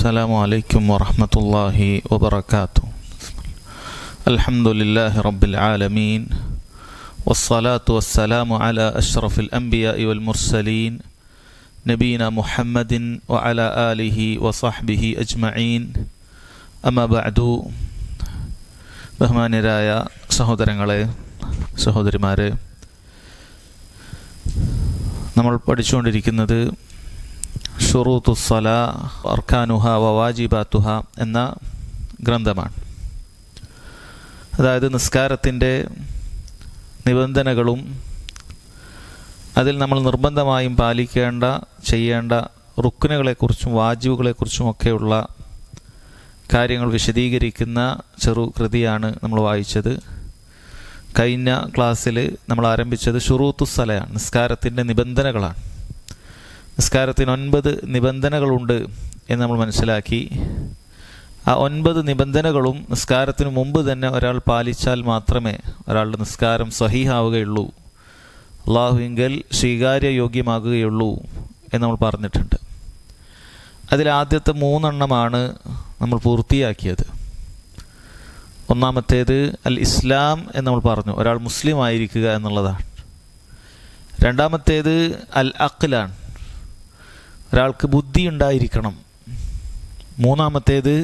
السلام عليكم ورحمة الله وبركاته. الحمد لله رب العالمين والصلاة والسلام على أشرف الأنبياء والمرسلين نبينا محمد وعلى آله وصحبه أجمعين. أما بعد. ബഹുമാന്യരായ സഹോദരങ്ങളെ, സഹോദരിമാരെ, നമ്മൾ പഠിച്ചുകൊണ്ടിരിക്കുന്നത് ഷുറൂത്തുസ്സലാ അർക്കാനുഹ വവാജിബാത്തുഹ എന്ന ഗ്രന്ഥമാണ്. അതായത് നിസ്കാരത്തിൻ്റെ നിബന്ധനകളും അതിൽ നമ്മൾ നിർബന്ധമായും പാലിക്കേണ്ട ചെയ്യേണ്ട റുക്നുകളെക്കുറിച്ചും വാജിബുകളെക്കുറിച്ചുമൊക്കെയുള്ള കാര്യങ്ങൾ വിശദീകരിക്കുന്ന ചെറു കൃതിയാണ് നമ്മൾ വായിച്ചത്. കഴിഞ്ഞ ക്ലാസ്സിൽ നമ്മൾ ആരംഭിച്ചത് ഷുറൂത്തുസ്സലയാണ്, നിസ്കാരത്തിൻ്റെ നിബന്ധനകളാണ്. നിസ്കാരത്തിന് 9 നിബന്ധനകളുണ്ട് എന്ന് നമ്മൾ മനസ്സിലാക്കി. ആ 9 നിബന്ധനകളും നിസ്കാരത്തിന് മുമ്പ് തന്നെ ഒരാൾ പാലിച്ചാൽ മാത്രമേ ഒരാളുടെ നിസ്കാരം സഹീഹാവുകയുള്ളൂ, അല്ലാഹുവിങ്കൽ സ്വീകാര്യയോഗ്യമാകുകയുള്ളൂ എന്ന് നമ്മൾ പറഞ്ഞിട്ടുണ്ട്. അതിൽ ആദ്യത്തെ 3 എണ്ണമാണ് നമ്മൾ പൂർത്തിയാക്കിയത്. ഒന്നാമത്തേത് അൽ ഇസ്ലാം എന്ന് നമ്മൾ പറഞ്ഞു, ഒരാൾ മുസ്ലിം ആയിരിക്കുക എന്നുള്ളതാണ്. രണ്ടാമത്തേത് അൽ അഖ്ലാണ്, ഒരാൾക്ക് ബുദ്ധി ഉണ്ടായിരിക്കണം. മൂന്നാമത്തേത്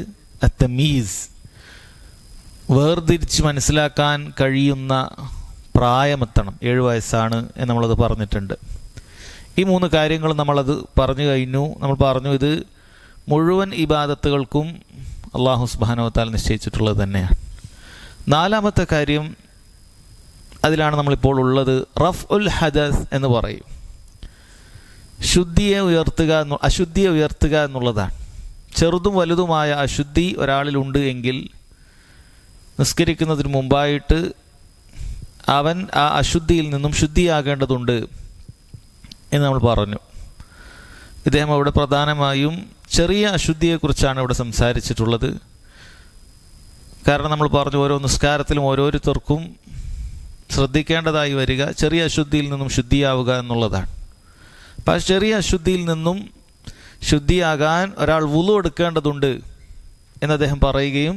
അത്തമീസ്, വേർതിരിച്ച് മനസ്സിലാക്കാൻ കഴിയുന്ന പ്രായമെത്തണം, 7 വയസ്സാണ് എന്ന് നമ്മളത് പറഞ്ഞിട്ടുണ്ട്. ഈ 3 കാര്യങ്ങൾ നമ്മളത് പറഞ്ഞു കഴിഞ്ഞു. നമ്മൾ പറഞ്ഞു ഇത് മുഴുവൻ ഇബാദത്തുകൾക്കും അല്ലാഹു സുബ്ഹാനഹു വ തആല നിശ്ചയിച്ചിട്ടുള്ളത് തന്നെയാണ്. 4ാമത്തെ കാര്യം, അതിലാണ് നമ്മളിപ്പോൾ ഉള്ളത്, റഫ് ഉൽ ഹദസ് എന്ന് പറയും. അശുദ്ധിയെ ഉയർത്തുക എന്നുള്ളതാണ്. ചെറുതും വലുതുമായ അശുദ്ധി ഒരാളിലുണ്ട് എങ്കിൽ നിസ്കരിക്കുന്നതിന് മുമ്പായിട്ട് അവൻ ആ അശുദ്ധിയിൽ നിന്നും ശുദ്ധിയാകേണ്ടതുണ്ട് എന്ന് നമ്മൾ പറഞ്ഞു. ഇദ്ദേഹം അവിടെ പ്രധാനമായും ചെറിയ അശുദ്ധിയെക്കുറിച്ചാണ് ഇവിടെ സംസാരിച്ചിട്ടുള്ളത്. കാരണം നമ്മൾ പറഞ്ഞു ഓരോ നിസ്കാരത്തിലും ഓരോരുത്തർക്കും ശ്രദ്ധിക്കേണ്ടതായി വരിക ചെറിയ അശുദ്ധിയിൽ നിന്നും ശുദ്ധിയാവുക എന്നുള്ളതാണ്. അപ്പം ആ ചെറിയ അശുദ്ധിയിൽ നിന്നും ശുദ്ധിയാകാൻ ഒരാൾ വുളു എടുക്കേണ്ടതുണ്ട് എന്ന് അദ്ദേഹം പറയുകയും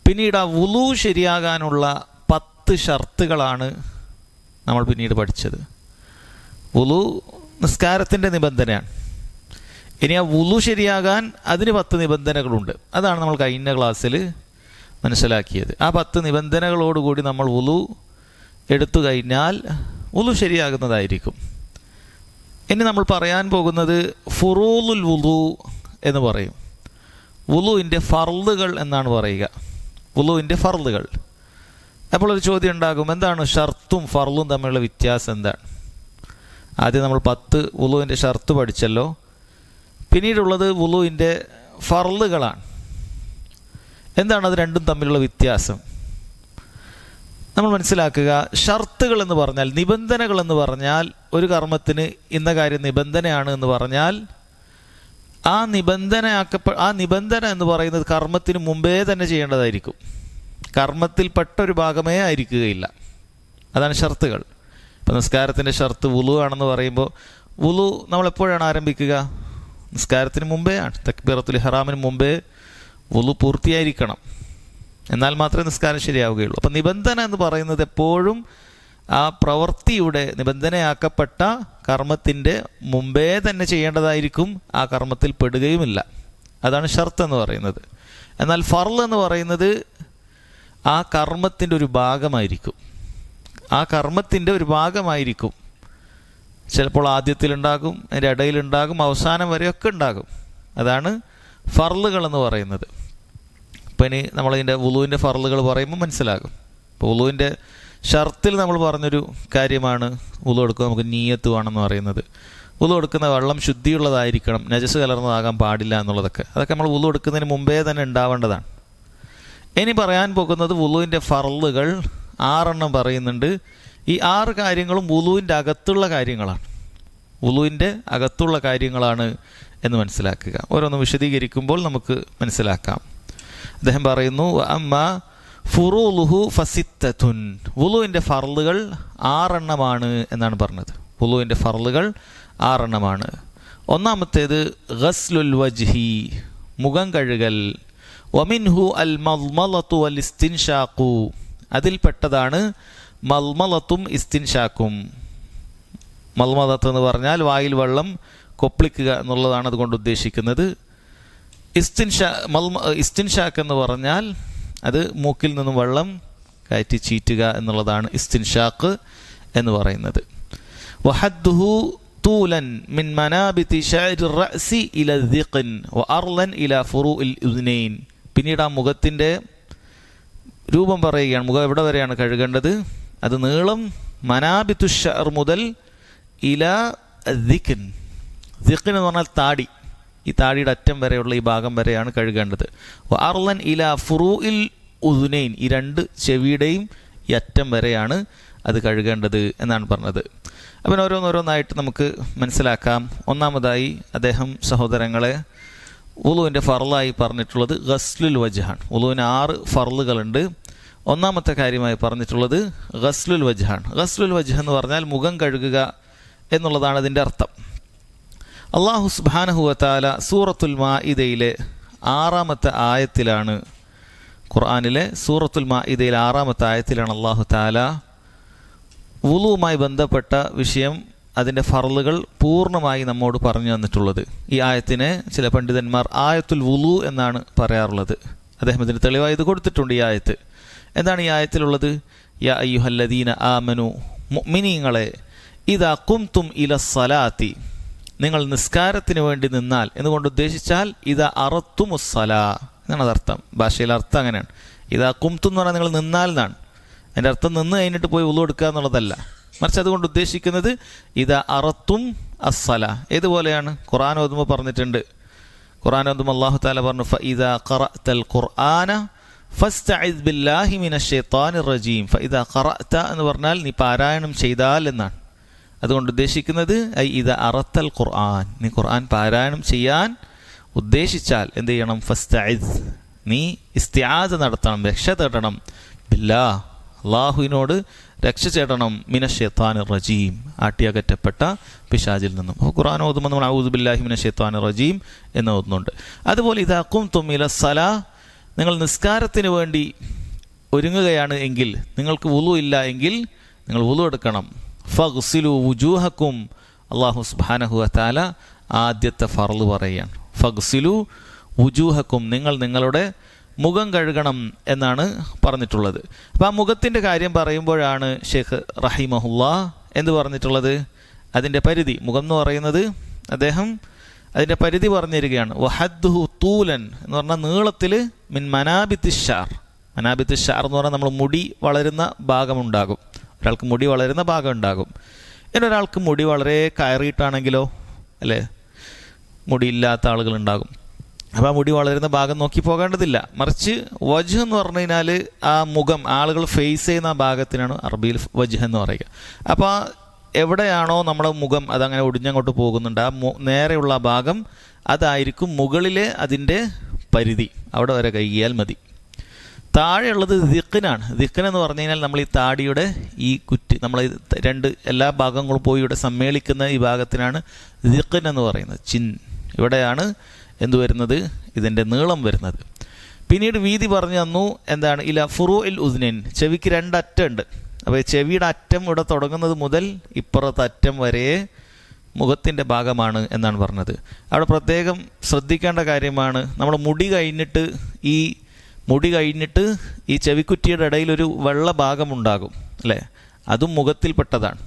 പിന്നീട് ആ വുളു ശരിയാകാനുള്ള 10 ഷർത്തുകളാണ് നമ്മൾ പിന്നീട് പഠിച്ചത്. വുളു നിസ്കാരത്തിൻ്റെ നിബന്ധനയാണ്. ഇനി ആ വുളു ശരിയാകാൻ അതിന് 10 നിബന്ധനകളുണ്ട്. അതാണ് നമ്മൾ കഴിഞ്ഞ ക്ലാസ്സിൽ മനസ്സിലാക്കിയത്. ആ 10 നിബന്ധനകളോടുകൂടി നമ്മൾ വുളു എടുത്തു കഴിഞ്ഞാൽ വുളു ശരിയാകുന്നതായിരിക്കും. ഇനി നമ്മൾ പറയാൻ പോകുന്നത് ഫുറൂലുൽ വുളു എന്ന് പറയും. വുളുവിൻ്റെ ഫർളുകൾ എന്നാണ് പറയുക. വുളുവിൻ്റെ ഫർളുകൾ. അപ്പോൾ ഒരു ചോദ്യം ഉണ്ടാകും, എന്താണ് ഷർത്തും ഫർളും തമ്മിലുള്ള വ്യത്യാസം എന്താണ്? ആദ്യം നമ്മൾ 10 വുളുവിൻ്റെ ഷർത്ത് പഠിച്ചല്ലോ. പിന്നീടുള്ളത് വുളുവിൻ്റെ ഫർളുകളാണ്. എന്താണ് അത് രണ്ടും തമ്മിലുള്ള വ്യത്യാസം? നമ്മൾ മനസ്സിലാക്കുക, ഷർത്തുകൾ എന്ന് പറഞ്ഞാൽ, നിബന്ധനകൾ എന്ന് പറഞ്ഞാൽ, ഒരു കർമ്മത്തിന് ഇന്ന കാര്യം നിബന്ധനയാണ് എന്ന് പറഞ്ഞാൽ ആ നിബന്ധന എന്ന് പറയുന്നത് കർമ്മത്തിന് മുമ്പേ തന്നെ ചെയ്യേണ്ടതായിരിക്കും. കർമ്മത്തിൽപ്പെട്ട ഒരു ഭാഗമേ ആയിരിക്കുകയില്ല. അതാണ് ഷർത്തുകൾ. ഇപ്പം നിസ്കാരത്തിൻ്റെ ഷർത്ത് വുളു ആണെന്ന് പറയുമ്പോൾ വുളു നമ്മളെപ്പോഴാണ് ആരംഭിക്കുക? നിസ്കാരത്തിന് മുമ്പേ ആണ്. തക്ബീറത്തുൽ ഇഹ്റാമിന് മുമ്പേ വുളു പൂർത്തിയായിരിക്കണം, എന്നാൽ മാത്രമേ നിസ്കാരം ശരിയാവുകയുള്ളൂ. അപ്പം നിബന്ധന എന്ന് പറയുന്നത് എപ്പോഴും ആ പ്രവൃത്തിയുടെ നിബന്ധനയാക്കപ്പെട്ട കർമ്മത്തിൻ്റെ മുമ്പേ തന്നെ ചെയ്യേണ്ടതായിരിക്കും, ആ കർമ്മത്തിൽ പെടുകയുമില്ല. അതാണ് ഷർത്ത് എന്ന് പറയുന്നത്. എന്നാൽ ഫർള് എന്ന് പറയുന്നത് ആ കർമ്മത്തിൻ്റെ ഒരു ഭാഗമായിരിക്കും. ആ കർമ്മത്തിൻ്റെ ഒരു ഭാഗമായിരിക്കും. ചിലപ്പോൾ ആദ്യത്തിലുണ്ടാകും, അതിൻ്റെ ഇടയിലുണ്ടാകും, അവസാനം വരെയൊക്കെ ഉണ്ടാകും. അതാണ് ഫർളുകൾ എന്ന് പറയുന്നത്. അപ്പം ഇനി നമ്മളതിൻ്റെ വുളുവിൻ്റെ ഫർളുകൾ പറയുമ്പോൾ മനസ്സിലാകും. ഇപ്പോൾ വുളുവിൻ്റെ ഷർത്തിൽ നമ്മൾ പറഞ്ഞൊരു കാര്യമാണ് വുളു എടുക്കുക നമുക്ക് നീയത്ത് വേണമെന്ന് പറയുന്നത്. വുളു എടുക്കുന്ന വെള്ളം ശുദ്ധിയുള്ളതായിരിക്കണം, നജസ് കലർന്നതാകാൻ പാടില്ല എന്നുള്ളതൊക്കെ. അതൊക്കെ നമ്മൾ വുളു എടുക്കുന്നതിന് മുമ്പേ തന്നെ ഉണ്ടാവേണ്ടതാണ്. ഇനി പറയാൻ പോകുന്നത് വുളുവിൻ്റെ ഫർളുകൾ 6 എണ്ണം പറയുന്നുണ്ട്. ഈ 6 കാര്യങ്ങളും വുളുവിൻ്റെ അകത്തുള്ള കാര്യങ്ങളാണ്. വുളുവിൻ്റെ അകത്തുള്ള കാര്യങ്ങളാണ് എന്ന് മനസ്സിലാക്കുക. ഓരോന്ന് വിശദീകരിക്കുമ്പോൾ നമുക്ക് മനസ്സിലാക്കാം. അദ്ദേഹം പറയുന്നു, അമ്മ ഫുറൂലുഹു ഫസിത്തത്തുൻ, വുളുവിൻ്റെ ഫർളുകൾ 6 എണ്ണമാണ് എന്നാണ് പറഞ്ഞത്. വുളുവിൻ്റെ ഫർളുകൾ 6 എണ്ണമാണ്. ഒന്നാമത്തേത് ഗസ്ലുൽ വജ്ഹി, മുഖം കഴുകൽ. വമിൻഹു അൽ മൽമലത്തു വൽ ഇസ്തിൻഷാഖു, അതിൽപ്പെട്ടതാണ് മൽമലത്തും ഇസ്തിൻഷാക്കും. മൽമലത്ത് എന്ന് പറഞ്ഞാൽ വായിൽ വെള്ളം കൊപ്പിളിക്കുക എന്നുള്ളതാണ് അതുകൊണ്ട് ഉദ്ദേശിക്കുന്നത്. ഇസ്തിൻഷാക്ക് എന്ന് പറഞ്ഞാൽ അത് മൂക്കിൽ നിന്നും വെള്ളം കയറ്റി ചീറ്റുക എന്നുള്ളതാണ് ഇസ്തിൻഷാക്ക് എന്ന് പറയുന്നത്. വഹദ്ദുഹു തൂലൻ മിൻ മനാബിതി ശഅരി റഅസി ഇല ദിഖൻ വഅർലൻ ഇല ഫുറൂഇൽ ഉദ്നൈൻ. പിന്നീട് ആ മുഖത്തിൻ്റെ രൂപം പറയുകയാണ്. മുഖം എവിടെ വരെയാണ് കഴുകേണ്ടത്? അത് നീളം മനാബിതു ശഅർ മുതൽ ഇല ദിഖൻ. ദിഖൻ എന്ന് പറഞ്ഞാൽ താടി, ഈ താടിയുടെ അറ്റം വരെയുള്ള ഈ ഭാഗം വരെയാണ് കഴുകേണ്ടത്. വഅർലൻ ഇല ഫുറൂഇൽ ഉദ്നൈൻ, ഈ രണ്ട് ചെവിയുടെയും ഈ അറ്റം വരെയാണ് അത് കഴുകേണ്ടത് എന്നാണ് പറഞ്ഞത്. അപ്പം ഓരോന്നോരോന്നായിട്ട് നമുക്ക് മനസ്സിലാക്കാം. ഒന്നാമതായി അദ്ദേഹം സഹോദരങ്ങളെ വുളുവിൻ്റെ ഫർളായി പറഞ്ഞിട്ടുള്ളത് ഗസ്ലുൽ വജ്ഹാണ്. വുളുവിന് 6 ഫർളുകളുണ്ട്. ഒന്നാമത്തെ കാര്യമായി പറഞ്ഞിട്ടുള്ളത് ഗസ്ലുൽ വജ്ഹാണ്. ഗസ്ലുൽ വജ്ഹ് എന്ന് പറഞ്ഞാൽ മുഖം കഴുകുക എന്നുള്ളതാണ് അതിൻ്റെ അർത്ഥം. അല്ലാഹു സുബ്ഹാനഹു വ തആല സൂറത്തുൽ മാഇദയിലെ 6-ാമത്തെ ആയത്തിലാണ്, ഖുർആനിലെ സൂറത്തുൽ മാഇദയിലെ 6-ാമത്തെ ആയത്തിലാണ് അല്ലാഹു തആല വുളുവുമായി ബന്ധപ്പെട്ട വിഷയം, അതിൻ്റെ ഫർളുകൾ പൂർണ്ണമായി നമ്മോട് പറഞ്ഞു തന്നിട്ടുള്ളത്. ഈ ആയത്തിനെ ചില പണ്ഡിതന്മാർ ആയത്തുൽ വുളു എന്നാണ് പറയാറുള്ളത്. അദ്ദേഹം ഇതിന് തെളിവായി ഇത് കൊടുത്തിട്ടുണ്ട്. ഈ ആയത്ത് എന്താണ്? ഈ ആയത്തിലുള്ളത് യാ അയ്യുഹല്ലദീന ആമനു, മുഅ്മിനീങ്ങളെ, ഇദാ ഖുംതും ഇലസ്സലാത്തി, നിങ്ങൾ നിസ്കാരത്തിന് വേണ്ടി നിന്നാൽ എന്നുകൊണ്ട് ഉദ്ദേശിച്ചാൽ ഇദാ അറത്തുമുസ്സലാ എന്നാണ് അതർത്ഥം. ഭാഷയിലെ അർത്ഥം അങ്ങനെയാണ്. ഇദാ ഖുംതും എന്ന് പറഞ്ഞാൽ നിങ്ങൾ നിന്നാൽ എന്നാണ്. അതിൻ്റെ അർത്ഥം നിന്ന് കഴിഞ്ഞിട്ട് പോയി വുളു എടുക്കുക എന്നുള്ളതല്ല. മറിച്ച് അതുകൊണ്ട് ഉദ്ദേശിക്കുന്നത് ഇദാ അറത്തും അസ്സല. ഏതുപോലെയാണ്? ഖുർആൻ ഓതുമ്പോൾ പറഞ്ഞിട്ടുണ്ട്. ഖുർആൻ ഓതുമ്പോൾ അല്ലാഹു തആല പറഞ്ഞു ഫഇദാ ഖറഅതൽ ഖുർആന ഫസ്തഇദ് ബില്ലാഹി മിനശ് ശൈത്താനിർ റജീം. ഫഇദാ ഖറഅത എന്ന് പറഞ്ഞാൽ നീ പാരായണം ചെയ്താൽ എന്നാണ്. അതുകൊണ്ട് ഉദ്ദേശിക്കുന്നത് ഇദാ അറത്തൽ ഖുർആൻ, നീ ഖുർആൻ പാരായണം ചെയ്യാൻ ഉദ്ദേശിച്ചാൽ എന്ത് ചെയ്യണം? ഫസ്തഇദ്, നീ ഇസ്തിആദ നടത്തണം, രക്ഷ തേടണം. ബില്ലാഹ്, അള്ളാഹുവിനോട് രക്ഷ തേടണം. മിനശ് ശൈത്താനിർ റജീം, ആട്ടിയകറ്റപ്പെട്ട പിശാചിൽ നിന്നും. അപ്പോൾ ഖുർആൻ ഓതുമ്പോൾ നമ്മൾ അഊദു ബില്ലാഹി മിനശ് ശൈത്താനിർ റജീം എന്ന് ഓതുന്നുണ്ട്. അതുപോലെ ഇദാ ഖുംതും ഇലസ്സലാ, നിങ്ങൾ നിസ്കാരത്തിന് വേണ്ടി ഒരുങ്ങുകയാണ് എങ്കിൽ, നിങ്ങൾക്ക് വുളു ഇല്ല എങ്കിൽ നിങ്ങൾ വുളു എടുക്കണം. ഫഗ്സിലു വുജൂഹക്കും, അല്ലാഹു സുബ്ഹാനഹു വ തആല ആദ്യത്തെ ഫർള് പറയുകയാണ്. ഫഗ്സിലു വുജൂഹക്കും, നിങ്ങൾ നിങ്ങളുടെ മുഖം കഴുകണം എന്നാണ് പറഞ്ഞിട്ടുള്ളത്. അപ്പോൾ ആ മുഖത്തിൻ്റെ കാര്യം പറയുമ്പോഴാണ് ഷെയ്ഖ് റഹിമഹുല്ലാ എന്ത് പറഞ്ഞിട്ടുള്ളത്? അതിൻ്റെ പരിധി, മുഖം എന്ന് പറയുന്നത് അദ്ദേഹം അതിൻ്റെ പരിധി പറഞ്ഞിരിക്കുകയാണ്. വഹദ്ദുഹു തൂലൻ എന്ന് പറഞ്ഞാൽ നീളത്തിൽ മിൻ മനാബിത്തിഷാർ. മനാബിത്തിഷാർ എന്ന് പറഞ്ഞാൽ നമ്മൾ മുടി വളരുന്ന ഭാഗമുണ്ടാകും. ഒരാൾക്ക് മുടി വളരുന്ന ഭാഗം ഉണ്ടാകും. ഇനി ഒരാൾക്ക് മുടി വളരെ കയറിയിട്ടാണെങ്കിലോ, അല്ലേ, മുടിയില്ലാത്ത ആളുകളുണ്ടാകും. അപ്പോൾ ആ മുടി വളരുന്ന ഭാഗം നോക്കി പോകേണ്ടതില്ല. മറിച്ച് വജ്ഹ് എന്ന് പറഞ്ഞു കഴിഞ്ഞാൽ ആ മുഖം, ആളുകൾ ഫേസ് ചെയ്യുന്ന ആ ഭാഗത്തിനാണ് അറബിയിൽ വജ്ഹ് എന്ന് പറയുക. അപ്പോൾ എവിടെയാണോ നമ്മുടെ മുഖം അതങ്ങനെ ഒടിഞ്ഞങ്ങോട്ട് പോകുന്നുണ്ട്, ആ നേരെയുള്ള ഭാഗം അതായിരിക്കും മുകളിലെ അതിൻ്റെ പരിധി. അവിടെ വരെ കൈകിയാൽ മതി. താഴെയുള്ളത് ദിഖ്നാണ്. ദിഖ്ൻ എന്ന് പറഞ്ഞു കഴിഞ്ഞാൽ നമ്മൾ ഈ താടിയുടെ ഈ കുറ്റി, നമ്മൾ എല്ലാ ഭാഗങ്ങളും പോയി ഇവിടെ സമ്മേളിക്കുന്ന ഈ ഭാഗത്തിനാണ് ദിഖ്ൻ എന്ന് പറയുന്നത്. ചിൻ, ഇവിടെയാണ് എന്ത് വരുന്നത്? ഇതിൻ്റെ നീളം വരുന്നത്. പിന്നീട് വീതി പറഞ്ഞു തന്നു. എന്താണ്? ഇല ഫുറൂഇൽ ഉദ്നൈൻ, ചെവിക്ക് 2 അറ്റമുണ്ട്. അപ്പോൾ ചെവിയുടെ അറ്റം ഇവിടെ തുടങ്ങുന്നത് മുതൽ ഇപ്പുറത്തെ അറ്റം വരെ മുഖത്തിൻ്റെ ഭാഗമാണ് എന്നാണ് പറഞ്ഞത്. അവിടെ പ്രത്യേകം ശ്രദ്ധിക്കേണ്ട കാര്യമാണ്, നമ്മൾ മുടി കഴിഞ്ഞിട്ട് ഈ ചെവിക്കുറ്റിയുടെ ഇടയിലൊരു വെള്ള ഭാഗമുണ്ടാകും, അല്ലേ? അതും മുഖത്തിൽപ്പെട്ടതാണ്.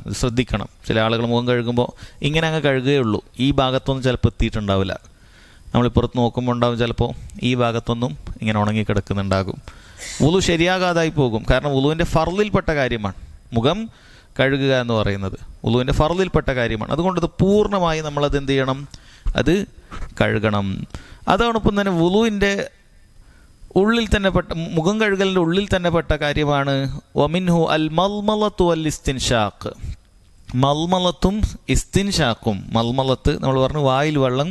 ഇത് ശ്രദ്ധിക്കണം. ചില ആളുകൾ മുഖം കഴുകുമ്പോൾ ഇങ്ങനെ അങ്ങ് കഴുകുകയുള്ളൂ. ഈ ഭാഗത്തൊന്നും ചിലപ്പോൾ എത്തിയിട്ടുണ്ടാവില്ല. നമ്മളിപ്പുറത്ത് നോക്കുമ്പോൾ ഉണ്ടാവും ചിലപ്പോൾ ഈ ഭാഗത്തൊന്നും ഇങ്ങനെ ഉണങ്ങി കിടക്കുന്നുണ്ടാകും. വുളു ശരിയാകാതായി പോകും. കാരണം വുളുവിൻ്റെ ഫർളിൽപ്പെട്ട കാര്യമാണ് മുഖം കഴുകുക എന്ന് പറയുന്നത്. വുളുവിൻ്റെ ഫർളിൽപ്പെട്ട കാര്യമാണ്. അതുകൊണ്ട് ഇത് പൂർണ്ണമായി നമ്മളത് എന്ത് ചെയ്യണം? അത് കഴുകണം. അതോടൊപ്പം തന്നെ വുളുവിൻ്റെ ഉള്ളിൽ തന്നെ പെട്ട, മുഖം കഴുകലിൻ്റെ ഉള്ളിൽ തന്നെ പെട്ട കാര്യമാണ് വമിൻഹു അൽ മൽമലത്തു വൽ ഇസ്തിൻഷാഖ്. മൽമലത്തും ഇസ്തിൻഷാഖും. മൽമലത്ത് നമ്മൾ പറഞ്ഞു വായിൽ വെള്ളം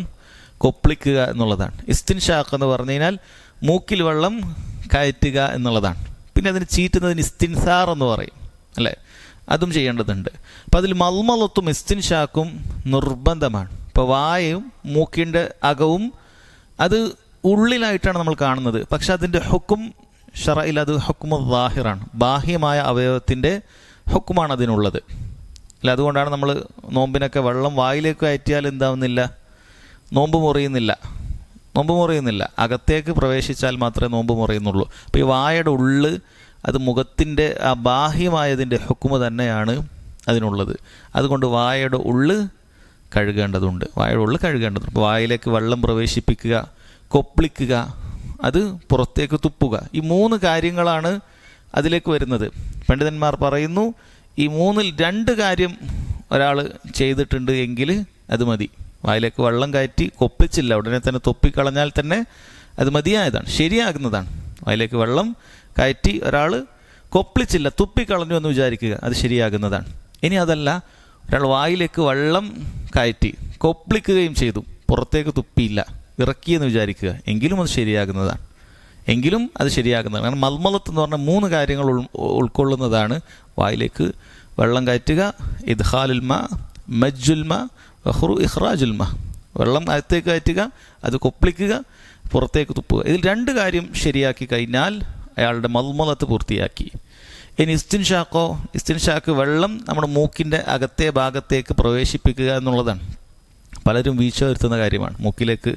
കൊപ്പിളിക്കുക എന്നുള്ളതാണ്. ഇസ്തിൻഷാഖ് എന്ന് പറഞ്ഞു കഴിഞ്ഞാൽ മൂക്കിൽ വെള്ളം കയറ്റുക എന്നുള്ളതാണ്. പിന്നെ അതിന് ചീറ്റുന്നതിന് ഇസ്തിൻസാർ എന്ന് പറയും, അല്ലേ? അതും ചെയ്യേണ്ടതുണ്ട്. അപ്പം അതിൽ മൽമലത്തും ഇസ്തിൻഷാഖും നിർബന്ധമാണ്. ഇപ്പോൾ വായയും മൂക്കിൻ്റെ അകവും അത് ഉള്ളിലായിട്ടാണ് നമ്മൾ കാണുന്നത്. പക്ഷെ അതിൻ്റെ ഹുക്കും ഷറയിൽ അത് ഹുക്കുമു ളാഹിറാണ്, ബാഹ്യമായ അവയവത്തിൻ്റെ ഹുക്കുമാണ് അതിനുള്ളത്. അല്ല, അതുകൊണ്ടാണ് നമ്മൾ നോമ്പിനൊക്കെ വെള്ളം വായിലേക്ക് കയറ്റിയാൽ എന്താവുന്നില്ല, നോമ്പ് മുറിയുന്നില്ല. അകത്തേക്ക് പ്രവേശിച്ചാൽ മാത്രമേ നോമ്പ് മുറിയുന്നുള്ളൂ. അപ്പോൾ ഈ വായയുടെ ഉള്ള് അത് മുഖത്തിൻ്റെ ആ ബാഹ്യമായതിൻ്റെ ഹുക്കുമ തന്നെയാണ് അതിനുള്ളത്. അതുകൊണ്ട് വായയുടെ ഉള്ള് കഴുകേണ്ടതുണ്ട്. അപ്പോൾ വായിലേക്ക് വെള്ളം പ്രവേശിപ്പിക്കുക, കൊപ്പിളിക്കുക, അത് പുറത്തേക്ക് തുപ്പുക, ഈ 3 കാര്യങ്ങളാണ് അതിലേക്ക് വരുന്നത്. പണ്ഡിതന്മാർ പറയുന്നു ഈ 3-ൽ 2 കാര്യം ഒരാൾ ചെയ്തിട്ടുണ്ട് എങ്കിൽ അത് മതി. വായിലേക്ക് വെള്ളം കയറ്റി കൊപ്പിച്ചില്ല, ഉടനെ തന്നെ തൊപ്പിക്കളഞ്ഞാൽ തന്നെ അത് മതിയായതാണ്, ശരിയാകുന്നതാണ്. വായിലേക്ക് വെള്ളം കയറ്റി ഒരാൾ കൊപ്പിച്ചില്ല, തുപ്പിക്കളഞ്ഞു എന്ന് വിചാരിക്കുക, അത് ശരിയാകുന്നതാണ്. ഇനി അതല്ല, ഒരാൾ വായിലേക്ക് വെള്ളം കയറ്റി കൊപ്പിളിക്കുകയും ചെയ്തു, പുറത്തേക്ക് തുപ്പിയില്ല, ഇറക്കിയെന്ന് വിചാരിക്കുക, എങ്കിലും അത് ശരിയാകുന്നതാണ്. കാരണം മൽമലത്ത് എന്ന് പറഞ്ഞാൽ 3 കാര്യങ്ങൾ ഉൾക്കൊള്ളുന്നതാണ്. വായിലേക്ക് വെള്ളം കയറ്റുക, ഇദ്ഖാലുൽ മാ, മജ്ജുൽ മാ, ഇഖ്റാജുൽ മാ. വെള്ളം അകത്തേക്ക് കയറ്റുക, അത് കൊപ്പിളിക്കുക, പുറത്തേക്ക് തുപ്പുക. ഇതിൽ 2 കാര്യം ശരിയാക്കി കഴിഞ്ഞാൽ അയാളുടെ മൽമലത്ത് പൂർത്തിയാക്കി. ഇനി ഇസ്തിൻഷാക്ക് വെള്ളം നമ്മുടെ മൂക്കിൻ്റെ അകത്തെ ഭാഗത്തേക്ക് പ്രവേശിപ്പിക്കുക എന്നുള്ളതാണ്. പലരും വീഴ്ച വരുത്തുന്ന കാര്യമാണ്. മൂക്കിലേക്ക്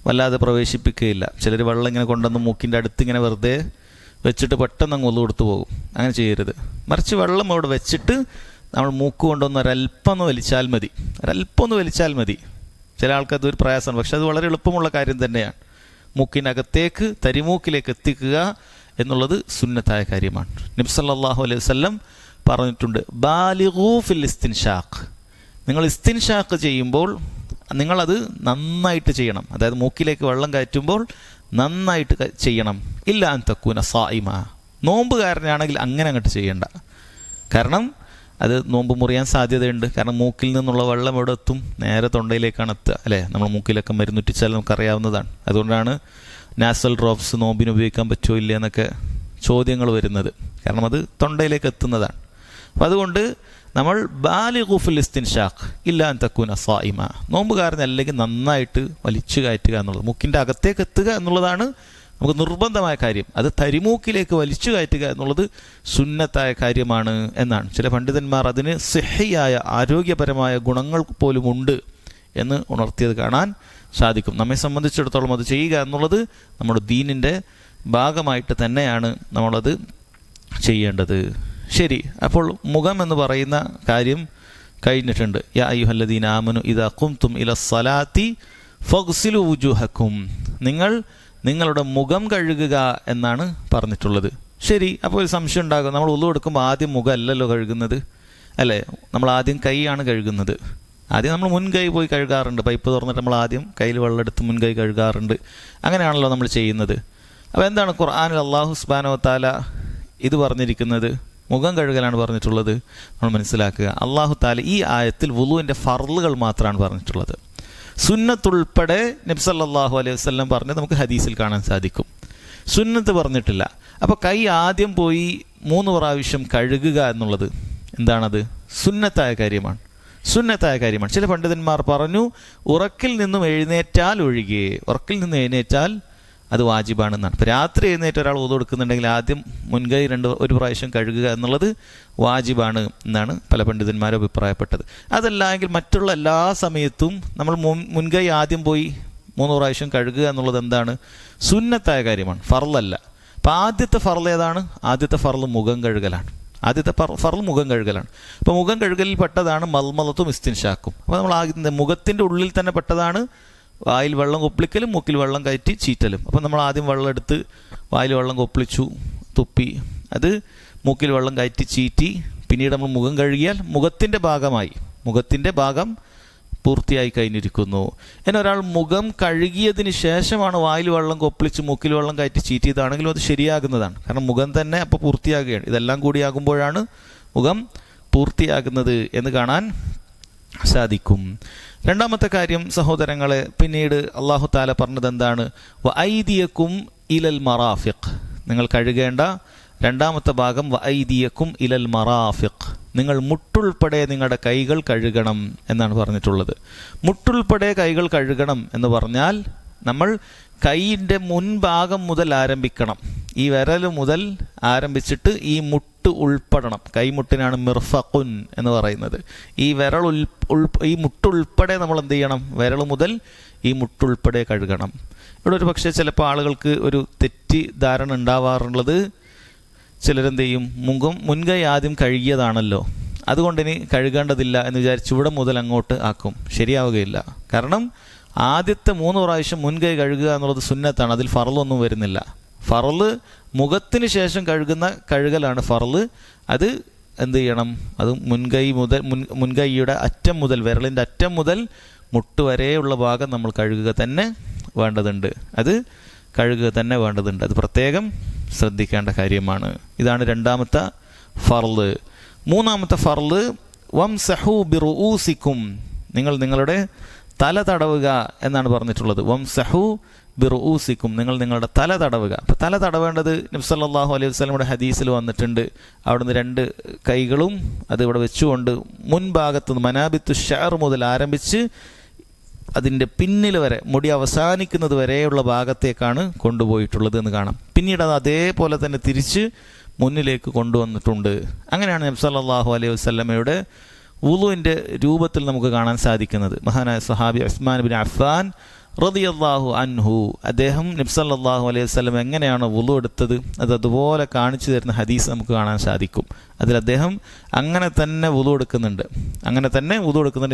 വല്ലാതെ പ്രവേശിപ്പിക്കുകയില്ല. ചിലർ വെള്ളം ഇങ്ങനെ കൊണ്ടുവന്ന് മൂക്കിൻ്റെ അടുത്ത് ഇങ്ങനെ വെറുതെ വെച്ചിട്ട് പെട്ടെന്ന് അങ്ങ് ഒന്നു കൊടുത്തു പോകും. അങ്ങനെ ചെയ്യരുത്. മറിച്ച് വെള്ളം അവിടെ വെച്ചിട്ട് നമ്മൾ മൂക്ക് കൊണ്ടുവന്ന് ഒരല്പം ഒന്ന് വലിച്ചാൽ മതി. ചില ആൾക്കത് ഒരു പ്രയാസമാണ്, പക്ഷെ അത് വളരെ എളുപ്പമുള്ള കാര്യം തന്നെയാണ്. മൂക്കിനകത്തേക്ക് തരിമൂക്കിലേക്ക് എത്തിക്കുക എന്നുള്ളത് സുന്നത്തായ കാര്യമാണ്. നബി സല്ലല്ലാഹു അലൈഹി വസല്ലം പറഞ്ഞിട്ടുണ്ട്, ബാലിഗൂ ഫിൽ ഇസ്തിൻഷാഖ്. നിങ്ങൾ ഇസ്തിൻഷാഖ് ചെയ്യുമ്പോൾ നിങ്ങളത് നന്നായിട്ട് ചെയ്യണം. അതായത് മൂക്കിലേക്ക് വെള്ളം കയറ്റുമ്പോൾ നന്നായിട്ട് ചെയ്യണം. ഇല്ല അൻ തക്കൂന സായിമ. നോമ്പുകാരനാണെങ്കിൽ അങ്ങനെ അങ്ങോട്ട് ചെയ്യണ്ട. കാരണം അത് നോമ്പ് മുറിയാൻ സാധ്യതയുണ്ട്. കാരണം മൂക്കിൽ നിന്നുള്ള വെള്ളം എവിടെ എത്തും? നേരെ തൊണ്ടയിലേക്കാണ് എത്തുക, അല്ലേ? നമ്മൾ മൂക്കിലൊക്കെ മരുന്നുറ്റിച്ചാൽ നമുക്കറിയാവുന്നതാണ്. അതുകൊണ്ടാണ് നാസൽ ഡ്രോപ്സ് നോമ്പിന് ഉപയോഗിക്കാൻ പറ്റുമോ ഇല്ല എന്നൊക്കെ ചോദ്യങ്ങൾ വരുന്നത്. കാരണം അത് തൊണ്ടയിലേക്ക് എത്തുന്നതാണ്. അപ്പം അതുകൊണ്ട് നമ്മൾ ബാലിഗു ഫിൽ ഇസ്തിൻഷാഖ് ഇല്ല അൻ തക്കൂന സായിമ. നോമ്പുകാരനല്ലെങ്കിൽ നന്നായിട്ട് വലിച്ചു കയറ്റുക എന്നുള്ളത്, മൂക്കിൻ്റെ അകത്തേക്ക് എത്തുക എന്നുള്ളതാണ് നമുക്ക് നിർബന്ധമായ കാര്യം. അത് തരിമൂക്കിലേക്ക് വലിച്ചു കയറ്റുക എന്നുള്ളത് സുന്നത്തായ കാര്യമാണ് എന്നാണ്. ചില പണ്ഡിതന്മാർ അതിന് സിഹ്ഹിയായ ആരോഗ്യപരമായ ഗുണങ്ങൾ പോലും ഉണ്ട് എന്ന് ഉണർത്തിയത് കാണാൻ സാധിക്കും. നമ്മെ സംബന്ധിച്ചിടത്തോളം അത് ചെയ്യുക എന്നുള്ളത് നമ്മുടെ ദീനിൻ്റെ ഭാഗമായിട്ട് തന്നെയാണ് നമ്മളത് ചെയ്യേണ്ടത്. ശരി, അപ്പോൾ മുഖം എന്ന് പറയുന്ന കാര്യം കഴിഞ്ഞിട്ടുണ്ട്. യാ അയ്യുഹല്ലദീന ആമനു ഇദാ ഖുംതും ഇലസ്സലാത്തി ഫഗ്സിലു വുജൂഹക്കും. നിങ്ങളുടെ മുഖം കഴുകുക എന്നാണ് പറഞ്ഞിട്ടുള്ളത്. ശരി, അപ്പോൾ ഒരു സംശയം ഉണ്ടാകും. നമ്മൾ ഉളു എടുക്കുമ്പോൾ ആദ്യം മുഖം അല്ലല്ലോ കഴുകുന്നത്, അല്ലേ? നമ്മൾ ആദ്യം കൈയാണ് കഴുകുന്നത്. ആദ്യം നമ്മൾ മുൻകൈ പോയി കഴുകാറുണ്ട്. പൈപ്പ് തുറന്നിട്ട് നമ്മൾ ആദ്യം കയ്യിൽ വെള്ളം എടുത്ത് മുൻകൈ കഴുകാറുണ്ട്. അങ്ങനെയാണല്ലോ നമ്മൾ ചെയ്യുന്നത്. അപ്പോൾ എന്താണ് ഖുർആനിൽ അല്ലാഹു സുബ്ഹാനഹു വ തആല ഇത് പറഞ്ഞിരിക്കുന്നത്? മുഖം കഴുകലാണ് പറഞ്ഞിട്ടുള്ളത്. നമ്മൾ മനസ്സിലാക്കുക, അല്ലാഹു തആല ഈ ആയത്തിൽ വുളുവിൻ്റെ ഫർളുകൾ മാത്രമാണ് പറഞ്ഞിട്ടുള്ളത്. സുന്നത്തുൾപ്പെടെ നബി സല്ലല്ലാഹു അലൈഹി വസല്ലം പറഞ്ഞ് നമുക്ക് ഹദീസിൽ കാണാൻ സാധിക്കും. സുന്നത്ത് പറഞ്ഞിട്ടില്ല. അപ്പോൾ കൈ ആദ്യം പോയി 3 പ്രാവശ്യം കഴുകുക എന്നുള്ളത് എന്താണത്? സുന്നത്തായ കാര്യമാണ്. ചില പണ്ഡിതന്മാർ പറഞ്ഞു, ഉറക്കിൽ നിന്നും എഴുന്നേറ്റാൽ ഒഴികെ, ഉറക്കിൽ നിന്ന് എഴുന്നേറ്റാൽ അത് വാജിബാണെന്നാണ്. ഇപ്പോൾ രാത്രി എഴുന്നേറ്റ് ഒരാൾ വുളു എടുക്കുന്നുണ്ടെങ്കിൽ ആദ്യം മുൻകൈ 1 പ്രാവശ്യം കഴുകുക എന്നുള്ളത് വാജിബാണ് എന്നാണ് പല പണ്ഡിതന്മാരും അഭിപ്രായപ്പെട്ടത്. അതല്ല എങ്കിൽ മറ്റുള്ള എല്ലാ സമയത്തും നമ്മൾ മുൻകൈ ആദ്യം പോയി 3 പ്രാവശ്യം കഴുകുക എന്നുള്ളത് എന്താണ്? സുന്നത്തായ കാര്യമാണ്, ഫർളല്ല. അപ്പോൾ ആദ്യത്തെ ഫർള് ഏതാണ്? ആദ്യത്തെ ഫർള് മുഖം കഴുകലാണ്. അപ്പോൾ മുഖം കഴുകലിൽ പെട്ടതാണ് മൽമലത്തും ഇസ്തിൻഷാക്കും. അപ്പോൾ നമ്മൾ മുഖത്തിൻ്റെ ഉള്ളിൽ തന്നെ പെട്ടതാണ് വായിൽ വെള്ളം കൊപ്പിളിക്കലും മൂക്കിൽ വെള്ളം കയറ്റി ചീറ്റലും. അപ്പം നമ്മൾ ആദ്യം വെള്ളം എടുത്ത് വായിൽ വെള്ളം കൊപ്പിളിച്ചു, തുപ്പി, അത് മൂക്കിൽ വെള്ളം കയറ്റി ചീറ്റി, പിന്നീട് നമ്മൾ മുഖം കഴുകിയാൽ മുഖത്തിൻ്റെ ഭാഗം പൂർത്തിയായി കഴിഞ്ഞിരിക്കുന്നു. എന്നാൽ ഒരാൾ മുഖം കഴുകിയതിന് ശേഷമാണ് വായിൽ വെള്ളം കൊപ്പിളിച്ച് മൂക്കിൽ വെള്ളം കയറ്റി ചീറ്റിയതാണെങ്കിലും അത് ശരിയാകുന്നതാണ്. കാരണം മുഖം തന്നെ അപ്പോൾ പൂർത്തിയാകുകയാണ്. ഇതെല്ലാം കൂടിയാകുമ്പോഴാണ് മുഖം പൂർത്തിയാകുന്നത് എന്ന് കാണാൻ സാധിക്കും. രണ്ടാമത്തെ കാര്യം സഹോദരങ്ങളെ, പിന്നീട് അല്ലാഹു തആല പറഞ്ഞത് എന്താണ്? വഅയ്ദിയക്കും ഇലൽ മറാഫിഖ്. നിങ്ങൾ കഴുകേണ്ട രണ്ടാമത്തെ ഭാഗം വഅയ്ദിയക്കും ഇലൽ മറാഫിഖ്. നിങ്ങൾ മുട്ടുൾപ്പെടെ നിങ്ങളുടെ കൈകൾ കഴുകണം എന്നാണ് പറഞ്ഞിട്ടുള്ളത്. മുട്ടുൾപ്പെടെ കൈകൾ കഴുകണം എന്ന് പറഞ്ഞാൽ നമ്മൾ കൈയിൻ്റെ മുൻഭാഗം മുതൽ ആരംഭിക്കണം. ഈ വിരൽ മുതൽ ആരംഭിച്ചിട്ട് ഈ മുട്ട് ഉൾപ്പെടണം. കൈമുട്ടിനാണ് മിർഫഖുൻ എന്ന് പറയുന്നത്. ഈ വിരൽ ഈ മുട്ടുൾപ്പെടെ നമ്മൾ എന്ത് ചെയ്യണം? വിരൽ മുതൽ ഈ മുട്ടുൾപ്പെടെ കഴുകണം. ഇവിടെ ഒരു പക്ഷേ ചിലപ്പോൾ ആളുകൾക്ക് ഒരു തെറ്റിദ്ധാരണ ഉണ്ടാവാറുള്ളത്, ചിലരെന്ത് ചെയ്യും, മുൻകൈ ആദ്യം കഴുകിയതാണല്ലോ, അതുകൊണ്ട് ഇനി കഴുകേണ്ടതില്ല എന്ന് വിചാരിച്ച് ഇവിടെ മുതൽ അങ്ങോട്ട് ആക്കും. ശരിയാവുകയില്ല. കാരണം ആദ്യത്തെ 3 പ്രാവശ്യം മുൻകൈ കഴുകുക എന്നുള്ളത് സുന്നത്താണ്. അതിൽ ഫറലൊന്നും വരുന്നില്ല. ഫറല് മുഖത്തിന് ശേഷം കഴുകുന്ന കഴുകലാണ് ഫറല്. അത് എന്ത് ചെയ്യണം? അത് മുൻകൈയുടെ അറ്റം മുതൽ, വിരലിൻ്റെ അറ്റം മുതൽ മുട്ട് വരെയുള്ള ഭാഗം നമ്മൾ കഴുകുക തന്നെ വേണ്ടതുണ്ട്. അത് പ്രത്യേകം ശ്രദ്ധിക്കേണ്ട കാര്യമാണ്. ഇതാണ് 2ാമത്തെ ഫർള്. 3ാമത്തെ ഫർള് വംസഹു ബിറുഊസിക്കും, നിങ്ങൾ നിങ്ങളുടെ തല തടവുക എന്നാണ് പറഞ്ഞിട്ടുള്ളത്. വംസഹു ബിറുഊസിക്കും, നിങ്ങൾ നിങ്ങളുടെ തല തടവുക. അപ്പോൾ തല തടവേണ്ടത് നബി സല്ലല്ലാഹു അലൈഹി വസല്ലമയുടെ ഹദീസിൽ വന്നിട്ടുണ്ട്. അവിടുന്ന് 2 കൈകളും അത് ഇവിടെ വെച്ചുകൊണ്ട് മുൻഭാഗത്ത് മനാബിത്തു ഷഅർ മുതൽ ആരംഭിച്ച് അതിൻ്റെ പിന്നിൽ വരെ, മുടി അവസാനിക്കുന്നത് വരെയുള്ള ഭാഗത്തേക്കാണ് കൊണ്ടുപോയിട്ടുള്ളത് എന്ന് കാണാം. പിന്നീട് അത് അതേപോലെ തന്നെ തിരിച്ച് മുന്നിലേക്ക് കൊണ്ടുവന്നിട്ടുണ്ട്. അങ്ങനെയാണ് നബി സല്ലല്ലാഹു അലൈഹി വസല്ലമയുടെ വുളുവിൻ്റെ രൂപത്തിൽ നമുക്ക് കാണാൻ സാധിക്കുന്നത്. മഹാനായ സഹാബി ഉസ്മാൻ ബിൻ അഫ്ഫാൻ റളിയല്ലാഹു അൻഹു, അദ്ദേഹം നബി സല്ലല്ലാഹു അലൈഹി വസല്ലം എങ്ങനെയാണ് വുളു എടുത്തത് അതുപോലെ കാണിച്ചു തരുന്ന ഹദീസ് നമുക്ക് കാണാൻ സാധിക്കും. അതിൽ അദ്ദേഹം അങ്ങനെ തന്നെ വുളു എടുക്കുന്നുണ്ട്.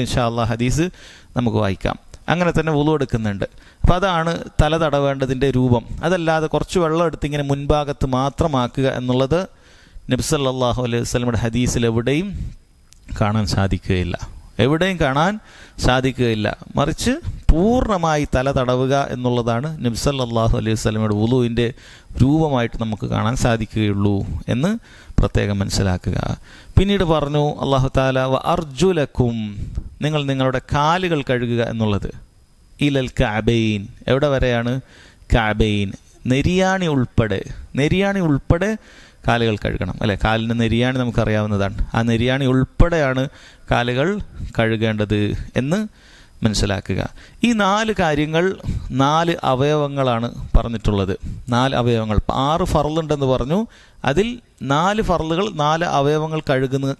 ഇൻഷാ അല്ലാഹ് ഹദീസ് നമുക്ക് വായിക്കാം. അങ്ങനെ തന്നെ വുളു എടുക്കുന്നുണ്ട്. അപ്പം അതാണ് തല തടവേണ്ടതിൻ്റെ രൂപം. അതല്ലാതെ കുറച്ച് വെള്ളം എടുത്ത് ഇങ്ങനെ മുൻഭാഗത്ത് മാത്രമാക്കുക എന്നുള്ളത് നബി സല്ലല്ലാഹു അലൈഹി വസല്ലമയുടെ ഹദീസിൽ എവിടെയും കാണാൻ സാധിക്കുകയില്ല. മറിച്ച് പൂർണ്ണമായി തല തടവുക എന്നുള്ളതാണ് നബി സല്ലല്ലാഹു അലൈഹി വസല്ലമയുടെ വുളുവിൻ്റെ രൂപമായിട്ട് നമുക്ക് കാണാൻ സാധിക്കുകയുള്ളൂ എന്ന് പ്രത്യേകം മനസ്സിലാക്കുക. പിന്നീട് പറഞ്ഞു അല്ലാഹു തആല വ അർജുലക്കും, നിങ്ങൾ നിങ്ങളുടെ കാലുകൾ കഴുകുക എന്നുള്ളത്. ഇലൽ കഅബൈൻ, എവിടെ വരെയാണ്? കഅബൈൻ, നെരിയാണി ഉൾപ്പെടെ കാലുകൾ കഴുകണം. അല്ലെ, കാലിൻ്റെ നെരിയാണി നമുക്കറിയാവുന്നതാണ്. ആ നെരിയാണി ഉൾപ്പെടെയാണ് കാലുകൾ കഴുകേണ്ടത് എന്ന് മനസ്സിലാക്കുക. ഈ 4 കാര്യങ്ങൾ 4 അവയവങ്ങളാണ് പറഞ്ഞിട്ടുള്ളത്. 4 അവയവങ്ങൾ, 6 ഫർളുണ്ടെന്ന് പറഞ്ഞു. അതിൽ 4 ഫർളുകൾ 4 അവയവങ്ങൾ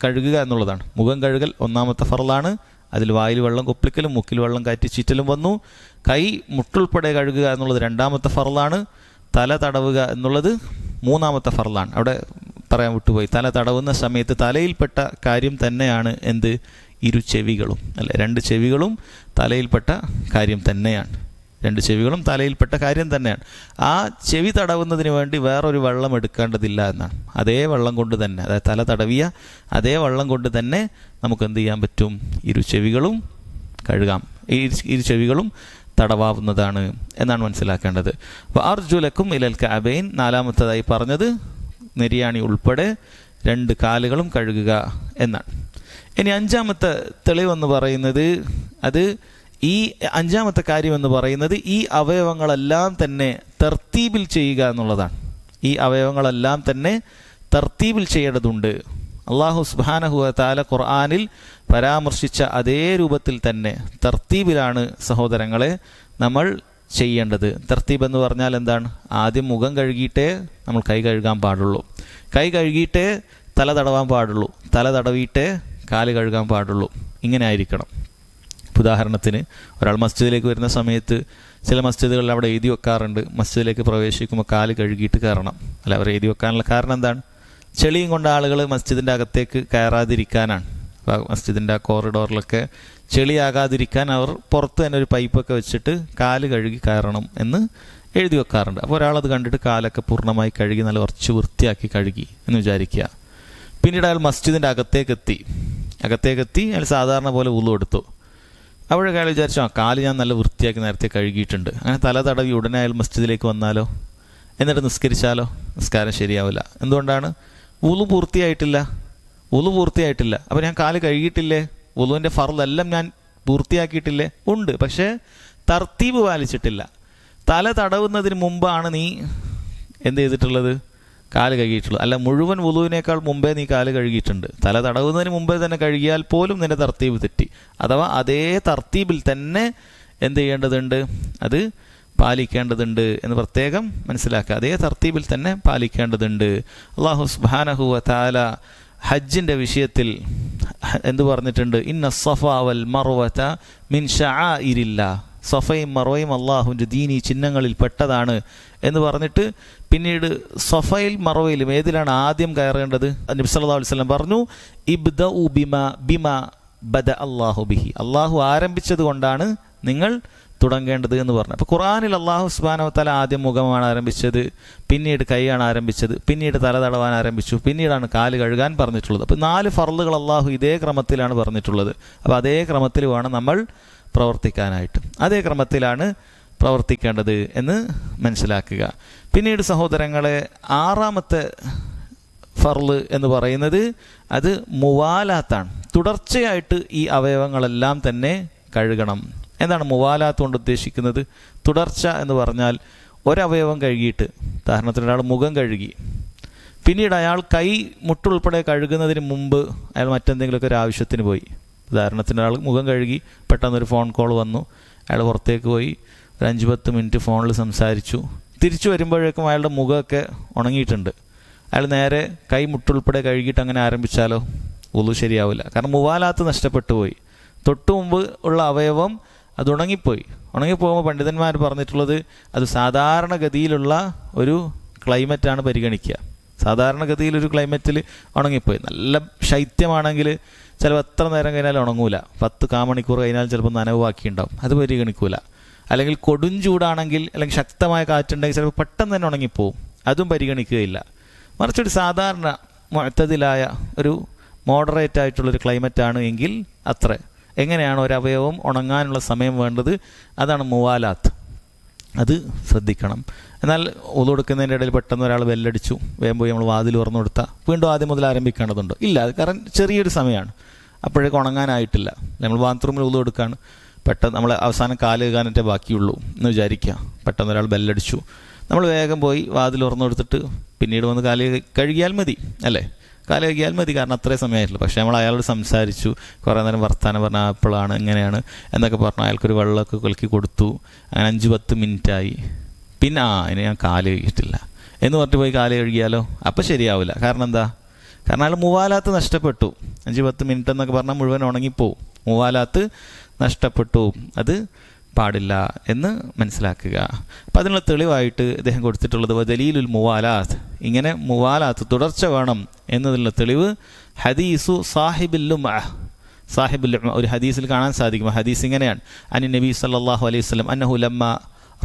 കഴുകുക എന്നുള്ളതാണ്. മുഖം കഴുകൽ 1ാമത്തെ ഫർളാണ്. അതിൽ വായിൽ വെള്ളം കൊപ്പിക്കലും മൂക്കിൽ വെള്ളം കയറ്റി ചീറ്റലും വന്നു. കൈ മുട്ടുൾപ്പെടെ കഴുകുക എന്നുള്ളത് 2ാമത്തെ ഫർളാണ്. തല തടവുക എന്നുള്ളത് 3ാമത്തെ ഫർളാണ്. അവിടെ പറയാൻ വിട്ടുപോയി. തല തടവുന്ന സമയത്ത് തലയിൽപ്പെട്ട കാര്യം തന്നെയാണ് എന്ത്? 2 ചെവികളും. അല്ലെ, 2 ചെവികളും തലയിൽപ്പെട്ട കാര്യം തന്നെയാണ്. ആ ചെവി തടവുന്നതിന് വേണ്ടി വേറൊരു വെള്ളം എടുക്കേണ്ടതില്ല എന്നാണ്. അതേ വെള്ളം കൊണ്ട് തന്നെ, അതായത് തല തടവിയ അതേ വെള്ളം കൊണ്ട് തന്നെ നമുക്ക് എന്ത് ചെയ്യാൻ പറ്റും? 2 ചെവികളും കഴുകാം. 2 ചെവികളും തടവാവുന്നതാണ് എന്നാണ് മനസ്സിലാക്കേണ്ടത്. അപ്പോൾ അർജുലക്കും ഇലൽ കഅബൈൻ, 4ാമത്തേതായി പറഞ്ഞത് നെരിയാണി ഉൾപ്പെടെ 2 കാലുകളും കഴുകുക എന്നാണ്. ഇനി 5ാമത്തെ തെളിവെന്ന് പറയുന്നത്, അത് ഈ 5ാമത്തെ കാര്യമെന്ന് പറയുന്നത് ഈ അവയവങ്ങളെല്ലാം തന്നെ തർത്തീബിൽ ചെയ്യുക എന്നുള്ളതാണ്. ഈ അവയവങ്ങളെല്ലാം തന്നെ തർത്തീബിൽ ചെയ്യേണ്ടതുണ്ട്. അല്ലാഹു സുബ്ഹാനഹു വ തആല ഖുർആനിൽ പരാമർശിച്ച അതേ രൂപത്തിൽ തന്നെ തർത്തീബിലാണ് സഹോദരങ്ങളെ നമ്മൾ ചെയ്യേണ്ടത്. തർത്തീബ് എന്ന് പറഞ്ഞാൽ എന്താണ്? ആദ്യം മുഖം കഴുകിയിട്ടേ നമ്മൾ കൈ കഴുകാൻ പാടുള്ളൂ. കൈ കഴുകിയിട്ടേ തല തടവാൻ പാടുള്ളൂ. തല തടവിയിട്ടേ കാല് കഴുകാൻ പാടുള്ളൂ. ഇങ്ങനെ ആയിരിക്കണം. ഉദാഹരണത്തിന്, ഒരാൾ മസ്ജിദിലേക്ക് വരുന്ന സമയത്ത് ചില മസ്ജിദുകളിൽ അവിടെ എഴുതി വെക്കാറുണ്ട്, മസ്ജിദിലേക്ക് പ്രവേശിക്കുമ്പോൾ കാല് കഴുകിയിട്ട് കയറണം. അല്ല, അവർ എഴുതി വെക്കാനുള്ള കാരണം എന്താണ്? ചെളിയും കൊണ്ട് ആളുകൾ മസ്ജിദിൻ്റെ അകത്തേക്ക് കയറാതിരിക്കാനാണ്. മസ്ജിദിൻ്റെ ആ കോറിഡോറിലൊക്കെ ചെളിയാകാതിരിക്കാൻ അവർ പുറത്ത് തന്നെ ഒരു പൈപ്പൊക്കെ വെച്ചിട്ട് കാല് കഴുകി കയറണം എന്ന് എഴുതി വെക്കാറുണ്ട്. അപ്പോൾ ഒരാളത് കണ്ടിട്ട് കാലൊക്കെ പൂർണ്ണമായി കഴുകി നല്ല കുറച്ച് വൃത്തിയാക്കി കഴുകി എന്ന് വിചാരിക്കുക. പിന്നീട് അയാൾ മസ്ജിദിൻ്റെ അകത്തേക്കെത്തി അയാൾ സാധാരണ പോലെ വുളു എടുത്തു. അപ്പോഴൊക്കെ അയാൾ വിചാരിച്ചു, കാല് ഞാൻ നല്ല വൃത്തിയാക്കി നേരത്തെ കഴുകിയിട്ടുണ്ട്. അങ്ങനെ തല തടവി ഉടനെ അയാൾ മസ്ജിദിലേക്ക് വന്നാലോ, എന്നിട്ട് നിസ്കരിച്ചാലോ? നിസ്കാരം ശരിയാവില്ല. എന്തുകൊണ്ടാണ്? വുളു പൂർത്തിയായിട്ടില്ല. അപ്പോൾ ഞാൻ കാല് കഴുകിയിട്ടില്ലേ? വുളുവിൻ്റെ ഫർളെല്ലാം ഞാൻ പൂർത്തിയാക്കിയിട്ടില്ലേ? ഉണ്ട്, പക്ഷേ തർത്തീബ് പാലിച്ചിട്ടില്ല. തല തടവുന്നതിന് മുമ്പാണ് നീ എന്ത് ചെയ്തിട്ടുള്ളത്? കാല് കഴുകിയിട്ടുള്ളത്. അല്ല, മുഴുവൻ വുളുവിനേക്കാൾ മുമ്പേ നീ കാല് കഴുകിയിട്ടുണ്ട്. തല തടവുന്നതിന് മുമ്പേ തന്നെ കഴുകിയാൽ പോലും നിന്റെ തർത്തീബ് തെറ്റി. അഥവാ അതേ തർത്തീബിൽ തന്നെ എന്ത് ചെയ്യേണ്ടതുണ്ട്, അത് പാലിക്കേണ്ടതുണ്ട് എന്ന് പ്രത്യേകം മനസ്സിലാക്കുക. അതേ തർത്തീബിൽ തന്നെ പാലിക്കേണ്ടതുണ്ട്. അല്ലാഹു സുബ്ഹാനഹു വ തആല ഹജ്ജിൻ്റെ വിഷയത്തിൽ എന്ത് പറഞ്ഞിട്ടുണ്ട്? ഇന്ന സഫ വൽ മർവത മിൻ ശആഇരില്ലാഹ്. സഫയും മർവയും അള്ളാഹുവിൻ്റെ ദീനി ചിഹ്നങ്ങളിൽ പെട്ടതാണ് എന്ന് പറഞ്ഞിട്ട് പിന്നീട് സഫയിൽ മർവയിലും ഏതിലാണ് ആദ്യം കയറേണ്ടത്? നബി സല്ലല്ലാഹു അലൈഹി വസല്ലം പറഞ്ഞു, ഇബ്ദഉ ബിമാ ബദ അല്ലാഹു ബിഹി. അള്ളാഹു ആരംഭിച്ചത് കൊണ്ടാണ് നിങ്ങൾ തുടങ്ങേണ്ടത് എന്ന് പറഞ്ഞു. അപ്പോൾ ഖുർആനിൽ അള്ളാഹു സുബ്ഹാനഹു വ തആല ആദ്യം മുഖമാണ് ആരംഭിച്ചത്, പിന്നീട് കൈയാണ് ആരംഭിച്ചത്, പിന്നീട് തല തടവാൻ ആരംഭിച്ചു, പിന്നീടാണ് കാല് കഴുകാൻ പറഞ്ഞിട്ടുള്ളത്. അപ്പോൾ 4 ഫർളുകൾ അള്ളാഹു ഇതേ ക്രമത്തിലാണ് പറഞ്ഞിട്ടുള്ളത്. അപ്പോൾ അതേ ക്രമത്തിൽ വേണം നമ്മൾ പ്രവർത്തിക്കാനായിട്ട്. അതേ ക്രമത്തിലാണ് പ്രവർത്തിക്കേണ്ടത് എന്ന് മനസ്സിലാക്കുക. പിന്നീട് സഹോദരങ്ങളെ, 6ാമത്തെ ഫർള് എന്ന് പറയുന്നത് അത് മുവാലാത്താണ്. തുടർച്ചയായിട്ട് ഈ അവയവങ്ങളെല്ലാം തന്നെ കഴുകണം. എന്താണ് മുവാലാത്ത് കൊണ്ട് ഉദ്ദേശിക്കുന്നത്? തുടർച്ച എന്ന് പറഞ്ഞാൽ ഒരവയവം കഴുകിയിട്ട്, ഉദാഹരണത്തിന് ഒരാൾ മുഖം കഴുകി, പിന്നീട് അയാൾ കൈ മുട്ടുൾപ്പെടെ കഴുകുന്നതിന് മുമ്പ് അയാൾ മറ്റെന്തെങ്കിലുമൊക്കെ ഒരു ആവശ്യത്തിന് പോയി. ഉദാഹരണത്തിന് ഒരാൾ മുഖം കഴുകി, പെട്ടെന്നൊരു ഫോൺ കോൾ വന്നു, അയാൾ പുറത്തേക്ക് പോയി, ഒരു 5-10 മിനിറ്റ് ഫോണിൽ സംസാരിച്ചു, തിരിച്ചു വരുമ്പോഴേക്കും അയാളുടെ മുഖമൊക്കെ ഉണങ്ങിയിട്ടുണ്ട്. അയാൾ നേരെ കൈ മുട്ടുൾപ്പെടെ കഴുകിയിട്ട് അങ്ങനെ ആരംഭിച്ചാലോ വുളു ശരിയാവില്ല. കാരണം മുവാലാത്ത് നഷ്ടപ്പെട്ടു പോയി. തൊട്ടു മുമ്പ് ഉള്ള അവയവം അത് ഉണങ്ങിപ്പോയി. ഉണങ്ങിപ്പോകുമ്പോൾ പണ്ഡിതന്മാർ പറഞ്ഞിട്ടുള്ളത് അത് സാധാരണഗതിയിലുള്ള ഒരു ക്ലൈമറ്റാണ് പരിഗണിക്കുക. സാധാരണഗതിയിലൊരു ക്ലൈമറ്റിൽ ഉണങ്ങിപ്പോയി. നല്ല ശൈത്യമാണെങ്കിൽ ചിലപ്പോൾ എത്ര നേരം കഴിഞ്ഞാലും ഉണങ്ങൂല. 10 കാമണിക്കൂർ കഴിഞ്ഞാൽ ചിലപ്പോൾ നനവ് ബാക്കിയുണ്ടാവും, അത് പരിഗണിക്കൂല. അല്ലെങ്കിൽ കൊടും ചൂടാണെങ്കിൽ, അല്ലെങ്കിൽ ശക്തമായ കാറ്റുണ്ടെങ്കിൽ ചിലപ്പോൾ പെട്ടെന്ന് തന്നെ ഉണങ്ങിപ്പോവും, അതും പരിഗണിക്കുകയില്ല. മറിച്ചൊരു സാധാരണ മുഅ്തദിലായ ഒരു മോഡറേറ്റ് ആയിട്ടുള്ളൊരു ക്ലൈമറ്റാണ് എങ്കിൽ അത്ര. എങ്ങനെയാണ് ഒരവയവം ഉണങ്ങാനുള്ള സമയം വേണ്ടത്? അതാണ് മുവാലാത്ത്. അത് ശ്രദ്ധിക്കണം. എന്നാൽ വുളു എടുക്കുന്നതിൻ്റെ ഇടയിൽ പെട്ടെന്ന് ഒരാൾ ബെല്ലടിച്ചു, വേഗം പോയി നമ്മൾ വാതിൽ തുറന്നു കൊടുത്താൽ വീണ്ടും ആദ്യം മുതൽ ആരംഭിക്കേണ്ടതുണ്ടോ? ഇല്ല. കാരണം ചെറിയൊരു സമയമാണ്, അപ്പോഴേക്കും ഉണങ്ങാനായിട്ടില്ല. നമ്മൾ ബാത്റൂമിൽ വുളു എടുക്കുകയാണ്, പെട്ടെന്ന് നമ്മൾ അവസാനം കാല് കഴുകാനേ ബാക്കിയുള്ളൂ എന്ന് വിചാരിക്കുക. പെട്ടെന്ന് ഒരാൾ ബെല്ലടിച്ചു, നമ്മൾ വേഗം പോയി വാതിൽ തുറന്നു കൊടുത്തിട്ട് പിന്നീട് വന്ന് കാല് കഴുകിയാൽ മതി, അല്ലേ? കാല് കഴുകിയാൽ മതി, കാരണം അത്രയും സമയമായിട്ടുള്ളൂ. പക്ഷേ നമ്മൾ അയാളോട് സംസാരിച്ചു, കുറേ നേരം വർത്താനം പറഞ്ഞാൽ എപ്പോഴാണ് എങ്ങനെയാണ് എന്നൊക്കെ പറഞ്ഞു, അയാൾക്കൊരു വെള്ളമൊക്കെ കലക്കി കൊടുത്തു. അങ്ങനെ 5-10 മിനിറ്റായി. പിന്നെ ഇനി ഞാൻ കാല് കഴുകിയിട്ടില്ല എന്ന് പറഞ്ഞിട്ട് പോയി കാല് കഴുകിയാലോ? അപ്പം ശരിയാവില്ല. കാരണം എന്താ? കാരണം അയാൾ മുവാലാത്ത് നഷ്ടപ്പെട്ടു. 5-10 മിനിറ്റ് എന്നൊക്കെ പറഞ്ഞാൽ മുഴുവൻ ഉണങ്ങിപ്പോവും. മുവാലാത്ത് നഷ്ടപ്പെട്ടു, അത് പാടില്ല എന്ന് മനസ്സിലാക്കുക. അപ്പം അതിനുള്ള തെളിവായിട്ട് അദ്ദേഹം കൊടുത്തിട്ടുള്ളത് ദലീലുൽ മുവാലാത്ത്, ഇങ്ങനെ മുവാലാത്ത് തുടർച്ച വേണം എന്നതിനുള്ള തെളിവ് ഹദീസു സാഹിബുൽ ലുമഅ, ഒരു ഹദീസിൽ കാണാൻ സാധിക്കും. ഹദീസ് ഇങ്ങനെയാണ്: അനി നബി സല്ലല്ലാഹു അലൈഹി വസല്ലം അന്നഹു ലമ്മ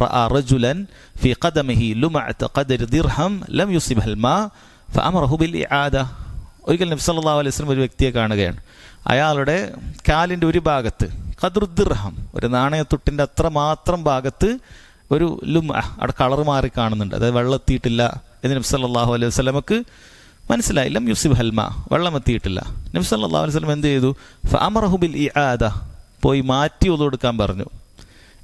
റഅ റജുലൻ ഫീ ഖദമിഹി ലുമഅത ഖദർ ദിർഹം ലം യുസിബ്ഹൽ മാ ഫഅമറഹു ബിൽ ഇആദ. ഒരിക്കൽ നബി സല്ലല്ലാഹു അലൈഹി വസല്ലം ഒരു വ്യക്തിയെ കാണുകയാണ്. അയാളുടെ കാലിൻ്റെ ഒരു ഭാഗത്ത് ഖദ്റു ദിർഹം, ഒരു നാണയത്തുട്ടിൻ്റെ അത്ര മാത്രം ഭാഗത്ത് ഒരു ലുമഅ, അവിടെ കളർ മാറി കാണുന്നുണ്ട്, അതായത് വെള്ളം എത്തിയിട്ടില്ല എന്ന് നബി സല്ലല്ലാഹു അലൈഹി വസല്ലമക്ക് മനസ്സിലായി. ലം യുസിബ്ഹൽ മാ, വെള്ളം എത്തിയിട്ടില്ല. നബി സല്ലല്ലാഹു അലൈഹി വസല്ലം എന്ത് ചെയ്തു? ഫഅമറഹു ബിൽ ഇആദ, പോയി മാറ്റി വുളു എടുക്കാൻ പറഞ്ഞു.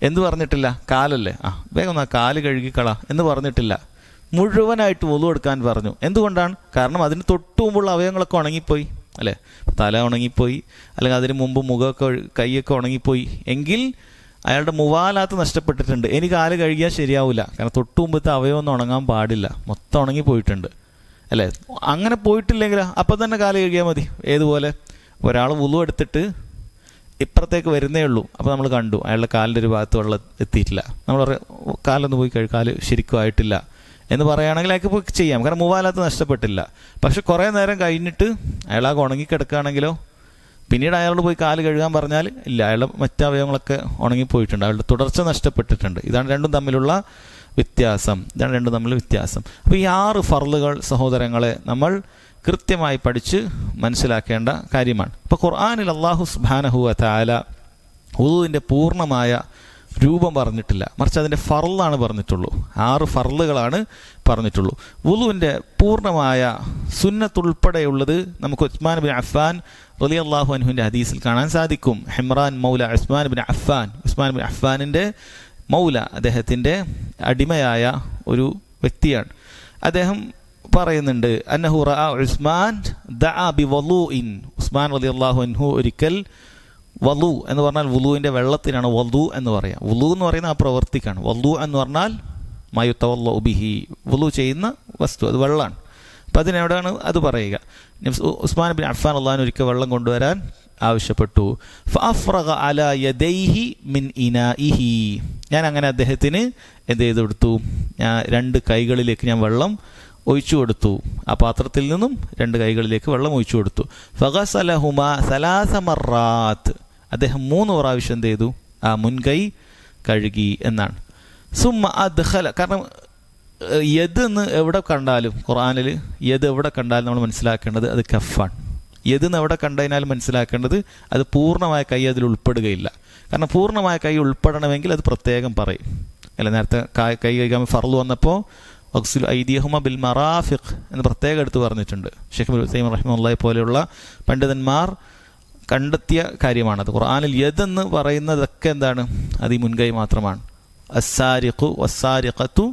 എന്ത് പറഞ്ഞിട്ടില്ല? കാലല്ലേ, വേഗം കാല് കഴുകിക്കള എന്ന് പറഞ്ഞിട്ടില്ല. മുഴുവനായിട്ട് വുളു എടുക്കാൻ പറഞ്ഞു. എന്തുകൊണ്ടാണ്? കാരണം അതിന് തൊട്ടു മുമ്പുള്ള അവയവങ്ങളൊക്കെ ഉണങ്ങിപ്പോയി, അല്ലേ? തല ഉണങ്ങിപ്പോയി, അല്ലെങ്കിൽ അതിന് മുമ്പ് മുഖമൊക്കെ കൈയൊക്കെ ഉണങ്ങിപ്പോയി എങ്കിൽ അയാളുടെ മുവാലാത്ത് നഷ്ടപ്പെട്ടിട്ടുണ്ട്. ഇനി കാല് കഴുകിയാൽ ശരിയാവില്ല, കാരണം തൊട്ടു മുമ്പത്തെ അവയവൊന്നും ഉണങ്ങാൻ പാടില്ല, മൊത്തം ഉണങ്ങിപ്പോയിട്ടുണ്ട്, അല്ലേ? അങ്ങനെ പോയിട്ടില്ലെങ്കിൽ അപ്പം തന്നെ കാല് കഴുകിയാൽ മതി. ഏതുപോലെ ഒരാൾ വുളു എടുത്തിട്ട് ഇപ്പുറത്തേക്ക് വരുന്നേ ഉള്ളൂ, അപ്പോൾ നമ്മൾ കണ്ടു അയാളുടെ കാലിൻ്റെ ഒരു ഭാഗത്ത് വെള്ളം എത്തിയിട്ടില്ല, നമ്മൾ കാലൊന്ന് പോയി കാല് ശരിക്കും ആയിട്ടില്ല എന്ന് പറയുകയാണെങ്കിൽ അയാൾക്ക് പോയി ചെയ്യാം, കാരണം മുവാലാത്ത് നഷ്ടപ്പെട്ടില്ല. പക്ഷെ കുറേ നേരം കഴിഞ്ഞിട്ട് അയാളാകെ ഉണങ്ങിക്കിടക്കുകയാണെങ്കിലോ, പിന്നീട് അയാളോട് പോയി കാല് കഴുകാൻ പറഞ്ഞാൽ ഇല്ല, അയാളുടെ മറ്റവയവങ്ങളൊക്കെ ഉണങ്ങിപ്പോയിട്ടുണ്ട്, അയാളുടെ തുടർച്ച നഷ്ടപ്പെട്ടിട്ടുണ്ട്. ഇതാണ് രണ്ടും തമ്മിലുള്ള വ്യത്യാസം. അപ്പോൾ ഈ 6 ഫർളുകൾ സഹോദരങ്ങളെ നമ്മൾ കൃത്യമായി പഠിച്ച് മനസ്സിലാക്കേണ്ട കാര്യമാണ്. ഇപ്പോൾ ഖുർആനിൽ അല്ലാഹു സുബ്ഹാനഹു വ തആല വുളുവിൻ്റെ പൂർണ്ണമായ രൂപം പറഞ്ഞിട്ടില്ല, മറിച്ച് അതിൻ്റെ ഫർളാണ് പറഞ്ഞിട്ടുള്ളൂ. 6 ഫർളുകളാണ് പറഞ്ഞിട്ടുള്ളൂ. വുളുവിൻ്റെ പൂർണ്ണമായ സുന്നത്തുൾപ്പെടെയുള്ളത് നമുക്ക് ഉസ്മാൻ ബിൻ അഫ്ഫാൻ റളിയല്ലാഹു അൻഹുവിൻ്റെ ഹദീസിൽ കാണാൻ സാധിക്കും. ഹിമ്രാൻ മൗല ഉസ്മാൻ ബിൻ അഫ്ഫാനിൻ്റെ മൗല, അദ്ദേഹത്തിൻ്റെ അടിമയായ ഒരു വ്യക്തിയാണ്. അദ്ദേഹം പറയുന്നുണ്ട് അന്നഹു റഅ ഉസ്മാൻ ദഅ ബിവളൂഇൻ, ഉസ്മാൻ റളിയല്ലാഹു അൻഹു ഒരിക്കൽ, വളു എന്ന് പറഞ്ഞാൽ വുളുവിൻ്റെ വെള്ളത്തിനാണ് വളു എന്ന് പറയാം. വുളു എന്ന് പറയുന്ന ആ പ്രവർത്തിക്കാണ്. വളു എന്ന് പറഞ്ഞാൽ മയുത്തവല്ലു ബിഹി, വുളു ചെയ്യുന്ന വസ്തു, അത് വെള്ളമാണ്. അപ്പം അതിനെവിടെയാണ് അത് പറയുക. ഉസ്മാൻ ബിൻ അഫ്ഫാൻ റളിയല്ലാഹു ഒരിക്കൽ വെള്ളം കൊണ്ടുവരാൻ ആവശ്യപ്പെട്ടു. ഫഅഫ്റഗ അലാ യദൈഹി മിൻ ഇനാഇഹി, ഞാൻ അങ്ങനെ അദ്ദേഹത്തിന് എന്ത് ചെയ്ത് കൊടുത്തു, ഞാൻ 2 കൈകളിലേക്ക് ഞാൻ വെള്ളം ഒഴിച്ചു കൊടുത്തു. ആ പാത്രത്തിൽ നിന്നും 2 കൈകളിലേക്ക് വെള്ളം ഒഴിച്ചു കൊടുത്തു. ഫഗസലഹുമ സലാസ മറാത്ത്, അദ്ദേഹം 3 പ്രാവശ്യം എന്ത് ചെയ്തു, ആ മുൻകൈ കഴുകി എന്നാണ്. സുമ്മ അദ്ഖല, കാരണം യദ് എന്ന് എവിടെ കണ്ടാലും ഖുർആനിൽ യദ് എവിടെ കണ്ടാലും നമ്മൾ മനസ്സിലാക്കേണ്ടത് അത് കഫാണ്. യദ് എന്ന് എവിടെ കണ്ടതിനാൽ മനസ്സിലാക്കേണ്ടത് അത് പൂർണ്ണമായ കൈ അതിൽ ഉൾപ്പെടുകയില്ല. കാരണം പൂർണ്ണമായ കൈ ഉൾപ്പെടണമെങ്കിൽ അത് പ്രത്യേകം പറയും അല്ല. നേരത്തെ കൈ കഴുകാൻ ഫർള് വന്നപ്പോൾ വഖ്സുൽ ഐദിയഹുമ ബിൽ മറാഫിഖ് എന്ന് പ്രത്യേകം എടുത്ത് പറഞ്ഞിട്ടുണ്ട്. ഷെയ്ഖ് ഇബ്നു ഉസൈമീൻ റഹിമഹുല്ലാഹി പോലെയുള്ള പണ്ഡിതന്മാർ കണ്ടെത്തിയ കാര്യമാണത്. ഖുർആനിൽ യദ് എന്ന് പറയുന്നതൊക്കെ എന്താണ്, അത് ഈ മുൻകൈ മാത്രമാണ്. അസ്സാരിഖു വസ്സാരിഖത്തു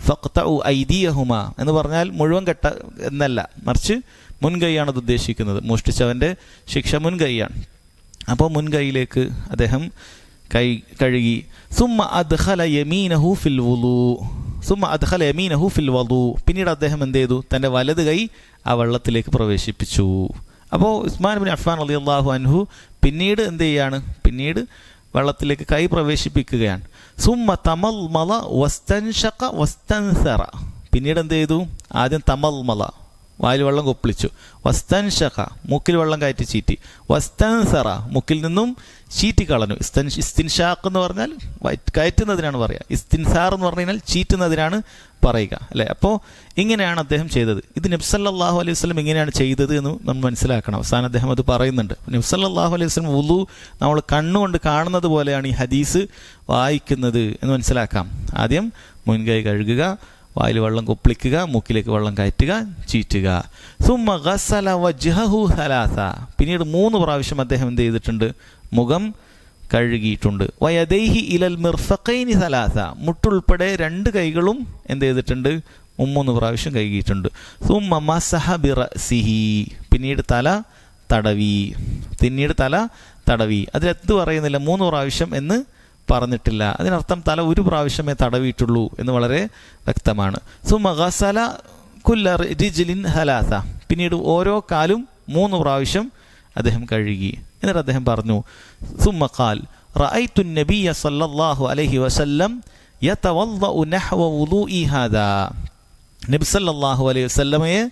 ഫഖ്തഉ ഐദിയഹുമ എന്ന് പറഞ്ഞാൽ മുഴുവൻ കെട്ട എന്നല്ല, മറിച്ച് മുൻകൈയാണ് അത് ഉദ്ദേശിക്കുന്നത്. മോഷ്ടിച്ചവൻ്റെ ശിക്ഷ മുൻകൈയാണ്. അപ്പോൾ മുൻകൈയിലേക്ക് അദ്ദേഹം കൈ കഴുകി. സുമ്മ അദ്ഖല യമീനഹു ഫിൽ വുളൂ, സുമ്മ അദ്ഖല യമീനഹു ഫിൽ വളൂ, പിന്നീട് അദ്ദേഹം എന്ത് ചെയ്തു, തൻ്റെ വലത് കൈ ആ വെള്ളത്തിലേക്ക് പ്രവേശിപ്പിച്ചു. അപ്പോൾ ഉസ്മാൻ ബിൻ അഫ്ഫാൻ റളിയല്ലാഹു അൻഹു പിന്നീട് എന്ത് ചെയ്യാണ്, പിന്നീട് വെള്ളത്തിലേക്ക് കൈ പ്രവേശിപ്പിക്കുകയാണ്. സുമ്മ തമൽമല വസ്തൻഷഖ വസ്തൻസറ, പിന്നീട് എന്ത് ചെയ്തു, ആദ്യം തമൽമല വായിൽ വെള്ളം കൊപ്പിളിച്ചു, വസ്തൻഷഖ മൂക്കിൽ വെള്ളം കയറ്റി ചീറ്റി, വസ്തൻസറ മുക്കിൽ നിന്നും ചീറ്റി കളഞ്ഞു. ഇസ്തിൻഷാഖ് എന്ന് പറഞ്ഞാൽ കയറ്റുന്നതിനാണ് പറയുക, ഇസ്തിൻസാർ എന്ന് പറഞ്ഞു കഴിഞ്ഞാൽ ചീറ്റുന്നതിനാണ് പറയുക അല്ലേ. അപ്പോൾ ഇങ്ങനെയാണ് അദ്ദേഹം ചെയ്തത്. ഇത് നബി സല്ലല്ലാഹു അലൈഹി വസല്ലം ഇങ്ങനെയാണ് ചെയ്തത് എന്ന് നമ്മൾ മനസ്സിലാക്കണം. അവസാനം അദ്ദേഹം അത് പറയുന്നുണ്ട്. നബി സല്ലല്ലാഹു അലൈഹി വസല്ലം വുളു നമ്മൾ കണ്ണുകൊണ്ട് കാണുന്നത് പോലെയാണ് ഈ ഹദീസ് വായിക്കുന്നത് എന്ന് മനസ്സിലാക്കാം. ആദ്യം മുൻകൈ കഴുകുക, വായിൽ വെള്ളം കൊപ്പിളിക്കുക, മൂക്കിലേക്ക് വെള്ളം കയറ്റുക, ചീറ്റുക. സുമ്മ ഗസല വജ്ഹഹു സലാസ, പിന്നീട് 3 പ്രാവശ്യം അദ്ദേഹം എന്ത് ചെയ്തിട്ടുണ്ട്, മുഖം കഴുകിയിട്ടുണ്ട്. വയദൈഹി ഇലൽ മിർഫഖൈനി സലാസ, മുട്ടുൾപ്പെടെ 2 കൈകളും എന്ത് ചെയ്തിട്ടുണ്ട്, 3 പ്രാവശ്യം കഴുകിയിട്ടുണ്ട്. സുമ്മ മസഹ ബിറഅസിഹി, പിന്നീട് തല തടവി. അതിലെന്ത് പറയുന്നില്ല, 3 പ്രാവശ്യം എന്ന് പറഞ്ഞിട്ടില്ല. അതിനർത്ഥം തല 1 പ്രാവശ്യമേ തടവിയിട്ടുള്ളൂ എന്ന് വളരെ വ്യക്തമാണ്. സുമ്മ ഗസല കുല്ല റിജ്ലിൻ സലാസ, പിന്നീട് ഓരോ കാലും 3 പ്രാവശ്യം അദ്ദേഹം കഴുകി. എന്നിട്ട് അദ്ദേഹം പറഞ്ഞു, സുമ്മ ഖാൽ റഅയ്തു നബിയ സല്ലല്ലാഹു അലൈഹി വസല്ലം യതവല്ലഉ നഹ്വ വുളൂഇ ഹാദാ, നബി സല്ലല്ലാഹു അലൈഹി വസല്ലമയെ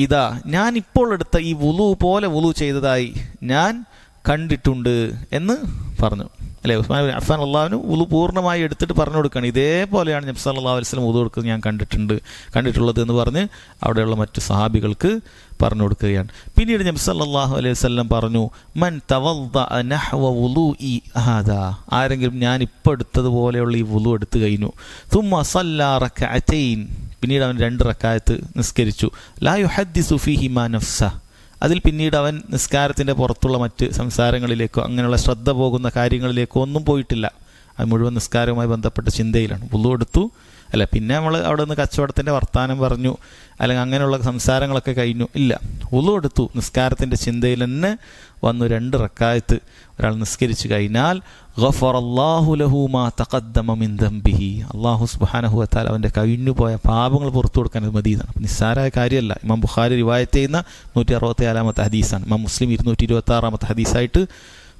ഇതാ ഞാൻ ഇപ്പോൾ എടുത്ത ഈ വുളു പോലെ വുളു ചെയ്തതായി ഞാൻ കണ്ടിട്ടുണ്ട് എന്ന് പറഞ്ഞു അല്ലേ. ഉസ്മാൻ ബിൻ അഫ്ഫാൻ റളിയല്ലാഹു വുളു പൂർണ്ണമായി എടുത്തിട്ട് പറഞ്ഞു കൊടുക്കുകയാണ്, ഇതേപോലെയാണ് നബി സല്ലല്ലാഹു അലൈഹി വസല്ലം വുളു എടുക്കുന്നത് ഞാൻ കണ്ടിട്ടുള്ളത് എന്ന് പറഞ്ഞ് അവിടെയുള്ള മറ്റു സഹാബികൾക്ക് പറഞ്ഞു കൊടുക്കുകയാണ്. പിന്നീട് നബി സല്ലല്ലാഹു അലൈഹി വസല്ലം പറഞ്ഞു, മൻ തവദ്ദഅ നഹ്വ വുളൂഇ ഹാദാ, ആരെങ്കിലും ഞാൻ ഇപ്പോൾ എടുത്തതുപോലെയുള്ള ഈ വുളു എടുത്തു കഴിഞ്ഞു. സുമ്മ സല്ല റക്അതൈൻ, പിന്നീട് അവൻ 2 റക്അത്ത് നിസ്കരിച്ചു. ലാ യുഹദ്ദിസു ഫീഹിമാ നഫ്സ, അതിൽ പിന്നീട് അവൻ നിസ്കാരത്തിൻ്റെ പുറത്തുള്ള മറ്റ് സംസാരങ്ങളിലേക്കോ അങ്ങനെയുള്ള ശ്രദ്ധ പോകുന്ന കാര്യങ്ങളിലേക്കോ ഒന്നും പോയിട്ടില്ല. അത് മുഴുവൻ നിസ്കാരവുമായി ബന്ധപ്പെട്ട ചിന്തയിലാണ്. വുളു എടുത്തു അല്ല, പിന്നെ നമ്മൾ അവിടെ നിന്ന് കച്ചവടത്തിൻ്റെ വർത്താനം പറഞ്ഞു അല്ലെങ്കിൽ അങ്ങനെയുള്ള സംസാരങ്ങളൊക്കെ കഴിഞ്ഞു, ഇല്ല, വുളു എടുത്തു, നിസ്കാരത്തിൻ്റെ ചിന്തയിൽ തന്നെ വന്നു 2 റക്അത്ത് ഒരാൾ നിസ്കരിച്ചു കഴിഞ്ഞാൽ ഗഫറല്ലാഹു ലഹു മാ തഖദ്ദമ മിൻ ദംബിഹി, അല്ലാഹു സുബ്ഹാനഹു വ തആല അവൻ്റെ കഴിഞ്ഞുപോയ പാപങ്ങൾ പുറത്തു കൊടുക്കാൻ അത് മതിയാണ്. നിസ്സാരമായ കാര്യമല്ല. ഇമാം ബുഖാരി റിവായത്ത് ചെയ്യുന്ന 164-ാമത്തെ ഹദീസാണ്. ഇമാം മുസ്ലിം 226-ാമത്തെ ഹദീസായിട്ട്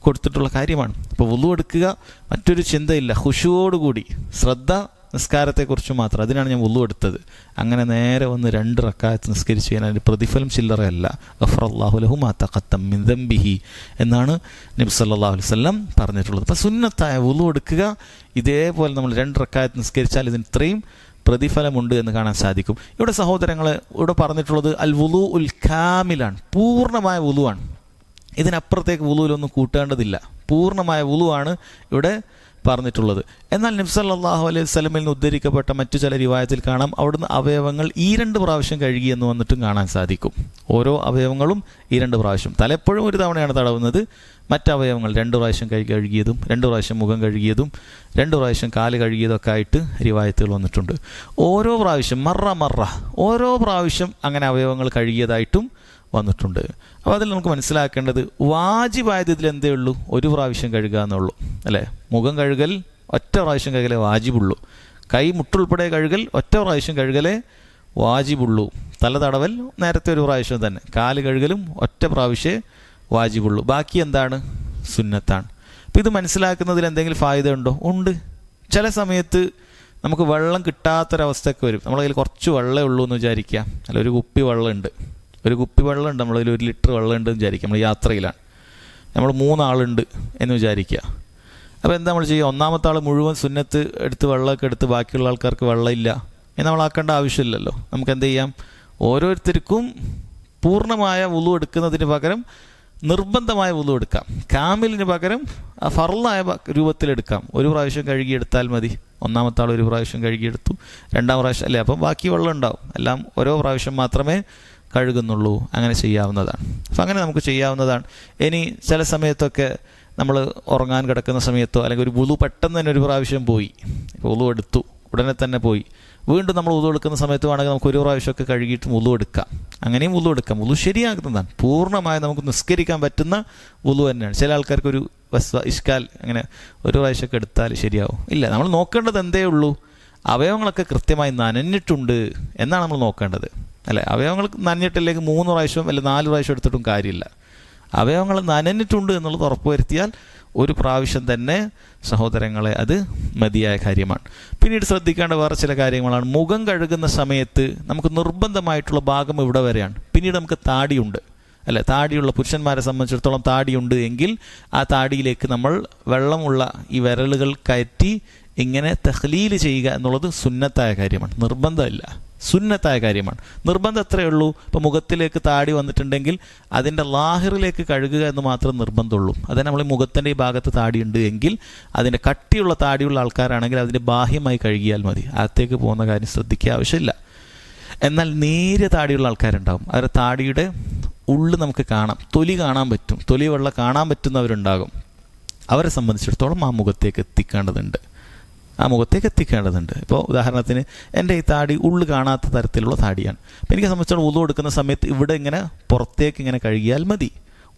കൊടുത്തിട്ടുള്ള കാര്യമാണ്. അപ്പോൾ വുളു എടുക്കുക, മറ്റൊരു ചിന്തയില്ല, ഖുശൂവോടുകൂടി ശ്രദ്ധ നിസ്കാരത്തെക്കുറിച്ച് മാത്രം, അതിനാണ് ഞാൻ വുളു എടുത്തത്. അങ്ങനെ നേരെ വന്ന് 2 റക്അത്ത് നിസ്കരിച്ചു കഴിഞ്ഞാൽ അതിൻ്റെ പ്രതിഫലം ചില്ലറയല്ല. ഗഫറല്ലാഹു ലഹു മാ തഖദ്ദമ മിൻ ദംബിഹി എന്നാണ് നബി സല്ലല്ലാഹു അലൈഹി വസല്ലം പറഞ്ഞിട്ടുള്ളത്. അപ്പോൾ സുന്നത്തായ വുളു എടുക്കുക, ഇതേപോലെ നമ്മൾ 2 റക്അത്ത് നിസ്കരിച്ചാൽ ഇതിന് ഇത്രയും പ്രതിഫലമുണ്ട് എന്ന് കാണാൻ സാധിക്കും. ഇവിടെ സഹോദരങ്ങളെ, ഇവിടെ പറഞ്ഞിട്ടുള്ളത് അൽ വുളു ഉൽ കാമിലാണ്, പൂർണ്ണമായ വുളുവാണ്. ഇതിനപ്പുറത്തേക്ക് വുളുവിലൊന്നും കൂട്ടേണ്ടതില്ല. പൂർണ്ണമായ വുളുവാണ് ഇവിടെ പറഞ്ഞിട്ടുള്ളത്. എന്നാൽ നബി സല്ലല്ലാഹു അലൈഹി വസല്ലമയിൽ നിന്ന് ഉദ്ധരിക്കപ്പെട്ട മറ്റു ചില റിവായത്തിൽ കാണാം, അവിടുന്ന് അവയവങ്ങൾ 2 പ്രാവശ്യം കഴുകി എന്ന് വന്നിട്ടും കാണാൻ സാധിക്കും. ഓരോ അവയവങ്ങളും 2 പ്രാവശ്യം. തല എപ്പോഴും 1 തവണയാണ് തടവുന്നത്, മറ്റവയവങ്ങൾ 2 പ്രാവശ്യം കൈ കഴുകിയതും 2 പ്രാവശ്യം മുഖം കഴുകിയതും 2 പ്രാവശ്യം കാല് കഴുകിയതൊക്കെ ആയിട്ട് റിവായത്തുകൾ വന്നിട്ടുണ്ട്. ഓരോ പ്രാവശ്യം ഓരോ പ്രാവശ്യം അങ്ങനെ അവയവങ്ങൾ കഴുകിയതായിട്ടും വന്നിട്ടുണ്ട്. അപ്പോൾ അതിൽ നമുക്ക് മനസ്സിലാക്കേണ്ടത് വാജിബായത് ഇതിൽ എന്തേ ഉള്ളൂ, ഒരു പ്രാവശ്യം കഴുകുക എന്നുള്ളൂ അല്ലേ. മുഖം കഴുകൽ ഒറ്റ പ്രാവശ്യം കഴുകലേ വാജിബുള്ളൂ. കൈ മുട്ടുൾപ്പെടെ കഴുകൽ ഒറ്റ പ്രാവശ്യം കഴുകലേ വാജിബുള്ളൂ. തല തടവൽ നേരത്തെ ഒരു പ്രാവശ്യം തന്നെ. കാല് കഴുകലും ഒറ്റ പ്രാവശ്യമേ വാജിബുള്ളൂ. ബാക്കി എന്താണ്, സുന്നത്താണ്. അപ്പോൾ ഇത് മനസ്സിലാക്കുന്നതിൽ എന്തെങ്കിലും ഫായ്ദ ഉണ്ടോ? ഉണ്ട്. ചില സമയത്ത് നമുക്ക് വെള്ളം കിട്ടാത്തൊരവസ്ഥയൊക്കെ വരും. നമ്മളെ കയ്യിൽ കുറച്ച് വെള്ളമേ ഉള്ളൂ എന്ന് വിചാരിക്കുക, അല്ല ഒരു കുപ്പി വെള്ളമുണ്ട്, നമ്മളതിൽ 1 ലിറ്റർ വെള്ളമുണ്ട് എന്ന് വിചാരിക്കുക. നമ്മൾ യാത്രയിലാണ്, നമ്മൾ 3 ആളുണ്ട് എന്ന് വിചാരിക്കുക. അപ്പോൾ എന്താ നമ്മൾ ചെയ്യുക, ഒന്നാമത്തെ ആൾ മുഴുവൻ സുന്നത്ത് എടുത്ത് വെള്ളമൊക്കെ എടുത്ത് ബാക്കിയുള്ള ആൾക്കാർക്ക് വെള്ളമില്ല എന്ന് നമ്മളാക്കേണ്ട ആവശ്യമില്ലല്ലോ. നമുക്ക് എന്ത് ചെയ്യാം, ഓരോരുത്തർക്കും പൂർണ്ണമായ വുളു എടുക്കുന്നതിന് പകരം നിർബന്ധമായ വുളു എടുക്കാം. കാമിലിന് പകരം ഫർളായ രൂപത്തിലെടുക്കാം. 1 പ്രാവശ്യം കഴുകിയെടുത്താൽ മതി. ഒന്നാമത്തെ ആൾ 1 പ്രാവശ്യം കഴുകിയെടുത്തു, 2ാം പ്രാവശ്യം അല്ലേ, അപ്പം ബാക്കി വെള്ളം ഉണ്ടാവും. എല്ലാം ഓരോ പ്രാവശ്യം മാത്രമേ കഴുകുന്നുള്ളൂ. അങ്ങനെ ചെയ്യാവുന്നതാണ്. അപ്പം അങ്ങനെ നമുക്ക് ചെയ്യാവുന്നതാണ്. ഇനി ചില സമയത്തൊക്കെ നമ്മൾ ഉറങ്ങാൻ കിടക്കുന്ന സമയത്തോ അല്ലെങ്കിൽ ഒരു വുളു പെട്ടെന്ന് തന്നെ 1 പ്രാവശ്യം പോയി, ഇപ്പോൾ വുളു എടുത്തു ഉടനെ തന്നെ പോയി, വീണ്ടും നമ്മൾ വുളു എടുക്കുന്ന സമയത്ത് വേണമെങ്കിൽ നമുക്ക് 1 പ്രാവശ്യമൊക്കെ കഴുകിയിട്ട് വുളു എടുക്കാം. അങ്ങനെയും വുളു എടുക്കാം. വുളു ശരിയാക്കുന്നതാണ്. പൂർണ്ണമായി നമുക്ക് നിസ്കരിക്കാൻ പറ്റുന്ന വുളു തന്നെയാണ്. ചില ആൾക്കാർക്ക് ഒരു ഇഷ്കാൽ, അങ്ങനെ 1 പ്രാവശ്യമൊക്കെ എടുത്താൽ ശരിയാവും. ഇല്ല, നമ്മൾ നോക്കേണ്ടത് എന്തേ ഉള്ളൂ, അവയവങ്ങളൊക്കെ കൃത്യമായി നനഞ്ഞിട്ടുണ്ട് എന്നാണ് നമ്മൾ നോക്കേണ്ടത് അല്ലേ. അവയവങ്ങൾ നനഞ്ഞിട്ടില്ലെങ്കിൽ 3 പ്രാവശ്യം അല്ല 4 പ്രാവശ്യം എടുത്തിട്ടും കാര്യമില്ല. അവയവങ്ങൾ നനഞ്ഞിട്ടുണ്ട് എന്നുള്ളത് ഉറപ്പുവരുത്തിയാൽ 1 പ്രാവശ്യം തന്നെ സഹോദരങ്ങളെ അത് മതിയായ കാര്യമാണ്. പിന്നീട് ശ്രദ്ധിക്കേണ്ട വേറെ ചില കാര്യങ്ങളാണ്. മുഖം കഴുകുന്ന സമയത്ത് നമുക്ക് നിർബന്ധമായിട്ടുള്ള ഭാഗം ഇവിടെ വരെയാണ്. പിന്നീട് നമുക്ക് താടിയുണ്ട് അല്ലെ. താടിയുള്ള പുരുഷന്മാരെ സംബന്ധിച്ചിടത്തോളം താടിയുണ്ട് എങ്കിൽ ആ താടിയിലേക്ക് നമ്മൾ വെള്ളമുള്ള ഈ വിരലുകൾ കയറ്റി ഇങ്ങനെ തഖ്ലീൽ ചെയ്യുക എന്നുള്ളത് സുന്നത്തായ കാര്യമാണ്, നിർബന്ധമില്ല. സുന്നത്തായ കാര്യമാണ്. നിർബന്ധം എത്രയേ ഉള്ളൂ, ഇപ്പോൾ മുഖത്തിലേക്ക് താടി വന്നിട്ടുണ്ടെങ്കിൽ അതിൻ്റെ ലാഹിറിലേക്ക് കഴുകുക എന്ന് മാത്രം നിർബന്ധമുള്ളൂ. അത് നമ്മൾ മുഖത്തിൻ്റെ ഈ ഭാഗത്ത് താടിയുണ്ട് എങ്കിൽ അതിൻ്റെ കട്ടിയുള്ള താടിയുള്ള ആൾക്കാരാണെങ്കിൽ അതിൻ്റെ ബാഹ്യമായി കഴുകിയാൽ മതി. അകത്തേക്ക് പോകുന്ന കാര്യം ശ്രദ്ധിക്കുക ആവശ്യമില്ല. എന്നാൽ നേരിയ താടിയുള്ള ആൾക്കാരുണ്ടാകും. അവരുടെ താടിയുടെ ഉള്ളിൽ നമുക്ക് കാണാം, തൊലി കാണാൻ പറ്റും, തൊലി വെള്ള കാണാൻ പറ്റുന്നവരുണ്ടാകും. അവരെ സംബന്ധിച്ചിടത്തോളം ആ മുഖത്തേക്ക് എത്തിക്കേണ്ടതുണ്ട്. ഇപ്പോൾ ഉദാഹരണത്തിന് എൻ്റെ ഈ താടി ഉള്ളു കാണാത്ത തരത്തിലുള്ള താടിയാണ്. അപ്പോൾ എനിക്ക് സംബന്ധിച്ചിടത്തോളം വുളു എടുക്കുന്ന സമയത്ത് ഇവിടെ ഇങ്ങനെ പുറത്തേക്ക് ഇങ്ങനെ കഴുകിയാൽ മതി.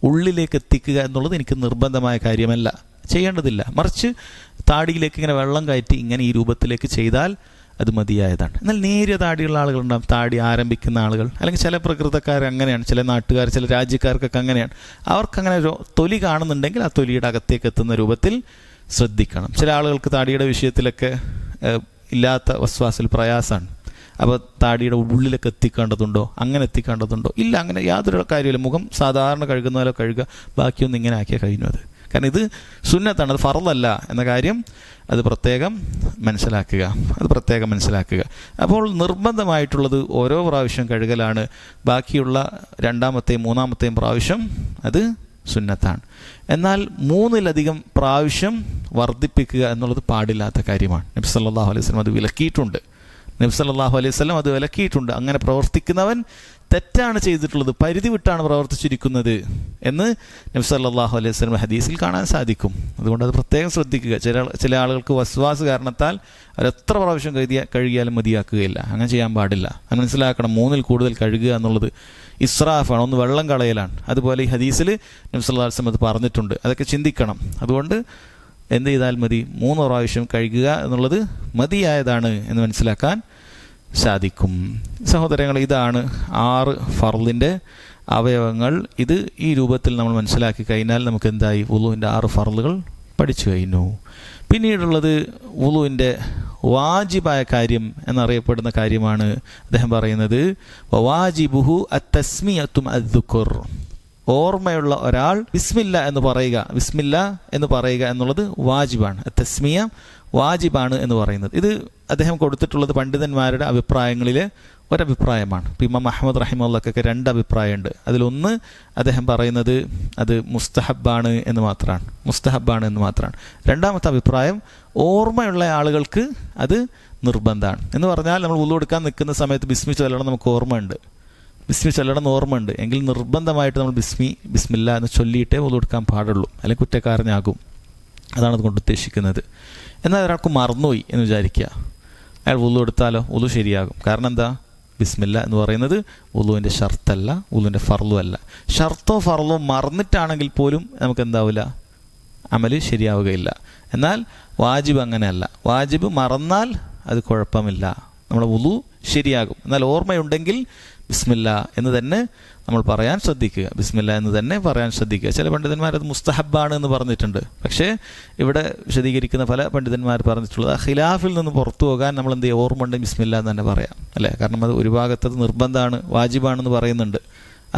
ഉള്ളിലേക്ക് എത്തിക്കുക എന്നുള്ളത് എനിക്ക് നിർബന്ധമായ കാര്യമല്ല, ചെയ്യേണ്ടതില്ല. മറിച്ച് താടിയിലേക്ക് ഇങ്ങനെ വെള്ളം കയറ്റി ഇങ്ങനെ ഈ രൂപത്തിലേക്ക് ചെയ്താൽ അത് മതിയായതാണ്. എന്നാൽ നേരിയ താടിയുള്ള ആളുകളുണ്ടാകും, താടി ആരംഭിക്കുന്ന ആളുകൾ, അല്ലെങ്കിൽ ചില പ്രകൃതക്കാർ അങ്ങനെയാണ്, ചില നാട്ടുകാർ, ചില രാജ്യക്കാർക്കൊക്കെ അങ്ങനെയാണ്. അവർക്കങ്ങനെ ഒരു തൊലി കാണുന്നുണ്ടെങ്കിൽ ആ തൊലിയുടെ അകത്തേക്ക് എത്തുന്ന രൂപത്തിൽ ശ്രദ്ധിക്കണം. ചില ആളുകൾക്ക് താടിയുടെ വിഷയത്തിലൊക്കെ ഇല്ലാത്ത വസ്വാസിൽ പ്രയാസമാണ്. അപ്പോൾ താടിയുടെ ഉള്ളിലൊക്കെ എത്തിക്കേണ്ടതുണ്ടോ, അങ്ങനെ എത്തിക്കേണ്ടതുണ്ടോ? ഇല്ല, അങ്ങനെ യാതൊരു കാര്യമില്ല. മുഖം സാധാരണ കഴുകുന്ന പോലെ കഴുകുക, ബാക്കിയൊന്നും ഇങ്ങനെ ആക്കിയാൽ കഴിഞ്ഞു. അത് കാരണം ഇത് സുന്നത്താണ്, അത് ഫർളല്ല എന്ന കാര്യം അത് പ്രത്യേകം മനസ്സിലാക്കുക. അപ്പോൾ നിർബന്ധമായിട്ടുള്ളത് ഓരോ പ്രാവശ്യം കഴുകലാണ്. ബാക്കിയുള്ള 2ാമത്തെയും 3ാമത്തെയും പ്രാവശ്യം അത് സുന്നത്താണ്. എന്നാൽ 3-ലധികം പ്രാവശ്യം വർദ്ധിപ്പിക്കുക എന്നുള്ളത് പാടില്ലാത്ത കാര്യമാണ്. നബി സല്ലല്ലാഹു അലൈഹി വസല്ലം അത് വിലക്കിയിട്ടുണ്ട്. അങ്ങനെ പ്രവർത്തിക്കുന്നവൻ തെറ്റാണ് ചെയ്തിട്ടുള്ളത്, പരിധി വിട്ടാണ് പ്രവർത്തിച്ചിരിക്കുന്നത് എന്ന് നബി സല്ലല്ലാഹു അലൈഹി വസല്ലം ഹദീസിൽ കാണാൻ സാധിക്കും. അതുകൊണ്ട് അത് പ്രത്യേകം ശ്രദ്ധിക്കുക. ചില ആളുകൾക്ക് വസ്വാസ് കാരണത്താൽ അവരെത്ര പ്രാവശ്യം കഴുകിയാലും മതിയാക്കുകയില്ല. അങ്ങനെ ചെയ്യാൻ പാടില്ല. അത് മനസ്സിലാക്കണം. 3-ൽ കൂടുതൽ കഴുകുക എന്നുള്ളത് ഇസ്രാഫാണ്, ഒന്ന് വെള്ളം കളയലാണ്. അതുപോലെ ഈ ഹദീസിൽ നബി സല്ലല്ലാഹു അലൈഹി വസല്ലം അത് പറഞ്ഞിട്ടുണ്ട്. അതൊക്കെ ചിന്തിക്കണം. അതുകൊണ്ട് എന്ത് ചെയ്താൽ മതി, 3 പ്രാവശ്യം കഴുകുക എന്നുള്ളത് മതിയായതാണ് എന്ന് മനസ്സിലാക്കാൻ സാധിക്കും. സഹോദരങ്ങൾ, ഇതാണ് 6 ഫർളിൻ്റെ അവയവങ്ങൾ. ഇത് ഈ രൂപത്തിൽ നമ്മൾ മനസ്സിലാക്കി കഴിഞ്ഞാൽ നമുക്ക് എന്തായി, വുളുവിൻ്റെ 6 ഫർളുകൾ പഠിച്ചു കഴിഞ്ഞു. പിന്നീടുള്ളത് വുളുവിൻ്റെ വാജിബായ കാര്യം എന്നറിയപ്പെടുന്ന കാര്യമാണ്. അദ്ദേഹം പറയുന്നത് വവാജിബുഹു അത്തസ്മിയത്തും അദ്ദുക്കുർ. ഓർമ്മയുള്ള ഒരാൾ ബിസ്മില്ല എന്ന് പറയുക എന്നുള്ളത് വാജിബാണ്. തസ്മിയ വാജിബാണ് എന്ന് പറയുന്നത്. ഇത് അദ്ദേഹം കൊടുത്തിട്ടുള്ളത് പണ്ഡിതന്മാരുടെ അഭിപ്രായങ്ങളിലെ ഒരഭിപ്രായമാണ്. ഇമാം അഹ്മദ് റഹിമഹുള്ളാഹ്ക്കൊക്കെ 2 അഭിപ്രായമുണ്ട്. അതിലൊന്ന് അദ്ദേഹം പറയുന്നത് അത് മുസ്തഹബാണ് എന്ന് മാത്രമാണ്. 2ാമത്തെ അഭിപ്രായം ഓർമ്മയുള്ള ആളുകൾക്ക് അത് നിർബന്ധമാണ് എന്ന് പറഞ്ഞാൽ നമ്മൾ വുളു എടുക്കാൻ നിൽക്കുന്ന സമയത്ത് ബിസ്മി ചൊല്ലണം നമുക്ക് ഓർമ്മയുണ്ട്. ബിസ്മി ചൊല്ലണമെന്ന് ഓർമ്മയുണ്ട് എങ്കിൽ നിർബന്ധമായിട്ട് നമ്മൾ ബിസ്മില്ല എന്ന് ചൊല്ലിയിട്ടേ വുളു എടുക്കാൻ പാടുള്ളൂ, അല്ലെങ്കിൽ കുറ്റക്കാരനാകും. അതാണ് അതുകൊണ്ട് ഉദ്ദേശിക്കുന്നത്. എന്നാൽ ഒരാൾക്ക് മറന്നുപോയി എന്ന് വിചാരിക്കുക, അയാൾ വുളു എടുത്താലോ വുളു ശരിയാകും. കാരണം എന്താ? ബിസ്മില്ല എന്ന് പറയുന്നത് വുളുവിൻ്റെ ഷർത്തല്ല, വുളുവിൻ്റെ ഫർളും അല്ല. ഷർത്തോ ഫർളോ മറന്നിട്ടാണെങ്കിൽ പോലും നമുക്ക് എന്താവില്ല, അമല് ശരിയാവുകയില്ല. എന്നാൽ വാജിബ് അങ്ങനെയല്ല. വാജിബ് മറന്നാൽ അത് കുഴപ്പമില്ല, നമ്മുടെ വുളു ശരിയാകും. എന്നാൽ ഓർമ്മയുണ്ടെങ്കിൽ ബിസ്മില്ല എന്ന് തന്നെ നമ്മൾ പറയാൻ ശ്രദ്ധിക്കുക. ബിസ്മില്ല എന്ന് തന്നെ പറയാൻ ശ്രദ്ധിക്കുക. ചില പണ്ഡിതന്മാർ അത് മുസ്തഹബാണ് എന്ന് പറഞ്ഞിട്ടുണ്ട്. പക്ഷേ ഇവിടെ വിശദീകരിക്കുന്ന പല പണ്ഡിതന്മാർ പറഞ്ഞിട്ടുള്ളത് ഖിലാഫിൽ നിന്ന് പുറത്തു പോകാൻ നമ്മൾ എന്ത് ചെയ്യുക, ഓർമ്മ ഉണ്ടെങ്കിൽ ബിസ്മില്ല എന്ന് തന്നെ പറയാം, അല്ലേ? കാരണം അത് ഒരു ഭാഗത്തത് നിർബന്ധമാണ്, വാജിബാണെന്ന് പറയുന്നുണ്ട്.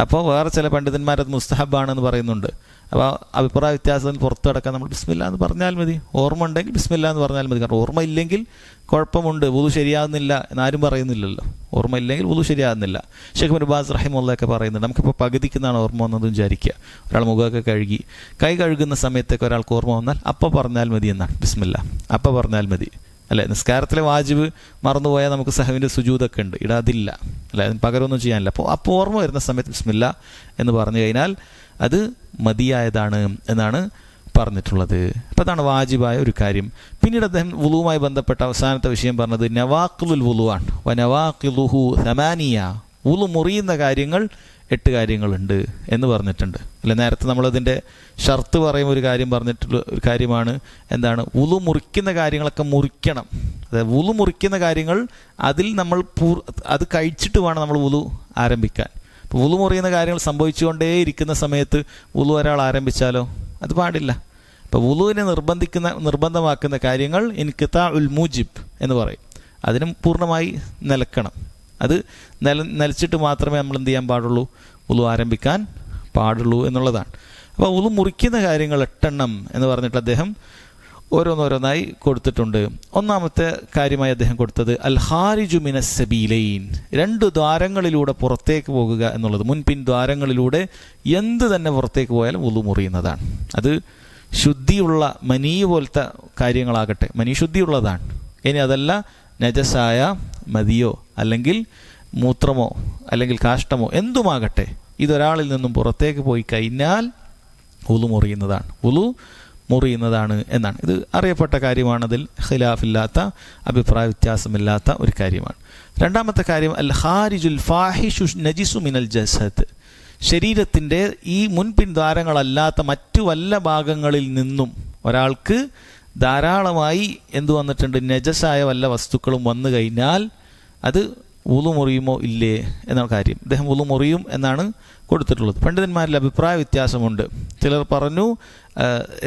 അപ്പോൾ വേറെ ചില പണ്ഡിതന്മാരത് മുസ്തഹബാണെന്ന് പറയുന്നുണ്ട്. അപ്പോൾ അഭിപ്രായ വ്യത്യാസത്തിന് പുറത്തു കിടക്കാൻ നമ്മൾ ബിസ്മില്ല എന്ന് പറഞ്ഞാൽ മതി. ഓർമ്മ ഉണ്ടെങ്കിൽ ബിസ്മില്ല എന്ന് പറഞ്ഞാൽ മതി. കാരണം ഓർമ്മ ഇല്ലെങ്കിൽ കുഴപ്പമുണ്ട്, വുളു ശരിയാകുന്നില്ല എന്നാരും പറയുന്നില്ലല്ലോ. ഓർമ്മ ഇല്ലെങ്കിൽ വുളു ശരിയാകുന്നില്ല. ഷെയ്ഖ് ഇബ്നു ബാസ് റഹിമഹുള്ളയൊക്കെ പറയുന്നുണ്ട്, നമുക്കിപ്പോൾ പകുതിക്കുന്നാണ് ഓർമ്മ വന്നതെന്ന് വിചാരിക്കുക. ഒരാൾ മുഖമൊക്കെ കഴുകി കൈ കഴുകുന്ന സമയത്തൊക്കെ ഒരാൾക്ക് ഓർമ്മ വന്നാൽ അപ്പോൾ പറഞ്ഞാൽ മതി എന്നാണ്, ബിസ്മില്ല അപ്പോൾ പറഞ്ഞാൽ മതി, അല്ലേ? നിസ്കാരത്തിലെ വാജിബ് മറന്നുപോയാൽ നമുക്ക് സഹവിൻ്റെ സുജൂദൊക്കെ ഉണ്ട്, അതില്ല, അല്ലേ? അതിന് പകരമൊന്നും ചെയ്യാനില്ല. അപ്പോൾ ഓർമ്മ വരുന്ന സമയത്ത് ബിസ്മില്ല എന്ന് പറഞ്ഞു കഴിഞ്ഞാൽ അത് മതിയായതാണ് എന്നാണ് പറഞ്ഞിട്ടുള്ളത്. അപ്പോൾ അതാണ് വാജിബായ ഒരു കാര്യം. പിന്നീട് അദ്ദേഹം വുളുവുമായി ബന്ധപ്പെട്ട അവസാനത്തെ വിഷയം പറഞ്ഞത് നവാഖിലുൽ വുളുവാണ്. വനവാഖിലുഹു സമാനിയ, വുളു മുറിയുന്ന കാര്യങ്ങൾ 8 കാര്യങ്ങളുണ്ട് എന്ന് പറഞ്ഞിട്ടുണ്ട്, അല്ലെ? നേരത്തെ നമ്മളതിൻ്റെ ഷർത്ത് പറയുമ്പോൾ ഒരു കാര്യം പറഞ്ഞിട്ടുള്ള ഒരു കാര്യമാണ് എന്താണ്, വുളു മുറിക്കുന്ന കാര്യങ്ങളൊക്കെ മുറിക്കണം. അതായത് വുളു മുറിക്കുന്ന കാര്യങ്ങൾ അതിൽ നമ്മൾ അത് കഴിച്ചിട്ട് വേണം നമ്മൾ വുളു ആരംഭിക്കാൻ. ഇപ്പോൾ വുളു മുറിയുന്ന കാര്യങ്ങൾ സംഭവിച്ചുകൊണ്ടേ ഇരിക്കുന്ന സമയത്ത് വുളു ഒരാൾ ആരംഭിച്ചാലോ അത് പാടില്ല. ഇപ്പോൾ വുളുവിനെ നിർബന്ധമാക്കുന്ന കാര്യങ്ങൾ ഇൻഖിതാഉൽ മൂജിബ് എന്ന് പറയും. അതിനും പൂർണ്ണമായി നിലക്കണം. അത് നിലച്ചിട്ട് മാത്രമേ നമ്മൾ എന്ത് ചെയ്യാൻ പാടുള്ളൂ, വുളു ആരംഭിക്കാൻ പാടുള്ളൂ എന്നുള്ളതാണ്. അപ്പോൾ വുളു മുറിക്കുന്ന കാര്യങ്ങൾ 8 എണ്ണം എന്ന് പറഞ്ഞിട്ട് അദ്ദേഹം ഓരോന്നോരോന്നായി കൊടുത്തിട്ടുണ്ട്. ഒന്നാമത്തെ കാര്യമായി അദ്ദേഹം കൊടുത്തത് അൽ ഖാരിജു മിനസ് സബീലൈൻ, 2 ദ്വാരങ്ങളിലൂടെ പുറത്തേക്ക് പോകുക എന്നുള്ളത്. മുൻപിൻ ദ്വാരങ്ങളിലൂടെ എന്ത് തന്നെ പുറത്തേക്ക് പോയാലും വുളു മുറിയുന്നതാണ്. അത് ശുദ്ധിയുള്ള മനി പോലത്തെ കാര്യങ്ങളാകട്ടെ, മനി ശുദ്ധിയുള്ളതാണ്. ഇനി അതല്ല നജസായ മതിയോ അല്ലെങ്കിൽ മൂത്രമോ അല്ലെങ്കിൽ കാഷ്ടമോ എന്തുമാകട്ടെ, ഇതൊരാളിൽ നിന്നും പുറത്തേക്ക് പോയി കഴിഞ്ഞാൽ വുളു മുറിയുന്നതാണ്, വുളു മുറിയുന്നതാണ് എന്നാണ്. ഇത് അറിയപ്പെട്ട കാര്യമാണ്, അതിൽ ഖിലാഫില്ലാത്ത, അഭിപ്രായ വ്യത്യാസമില്ലാത്ത ഒരു കാര്യമാണ്. രണ്ടാമത്തെ കാര്യം അൽ ഖാരിജുൽ ഫാഹിഷു നജിസു മിനൽ ജസദ്, ശരീരത്തിൻ്റെ ഈ മുൻപിൻ ദ്വാരങ്ങളല്ലാത്ത മറ്റു വല്ല ഭാഗങ്ങളിൽ നിന്നും ഒരാൾക്ക് ധാരാളമായി എന്തു വന്നിട്ടുണ്ട്, നജസായ വല്ല വസ്തുക്കളും വന്നു കഴിഞ്ഞാൽ അത് വുളു മുറിയുമോ ഇല്ലേ എന്ന കാര്യം. അദ്ദേഹം വുളു മുറിയും എന്നാണ് കൊടുത്തിട്ടുള്ളത്. പണ്ഡിതന്മാരിൽ അഭിപ്രായ വ്യത്യാസമുണ്ട്. ചിലർ പറഞ്ഞു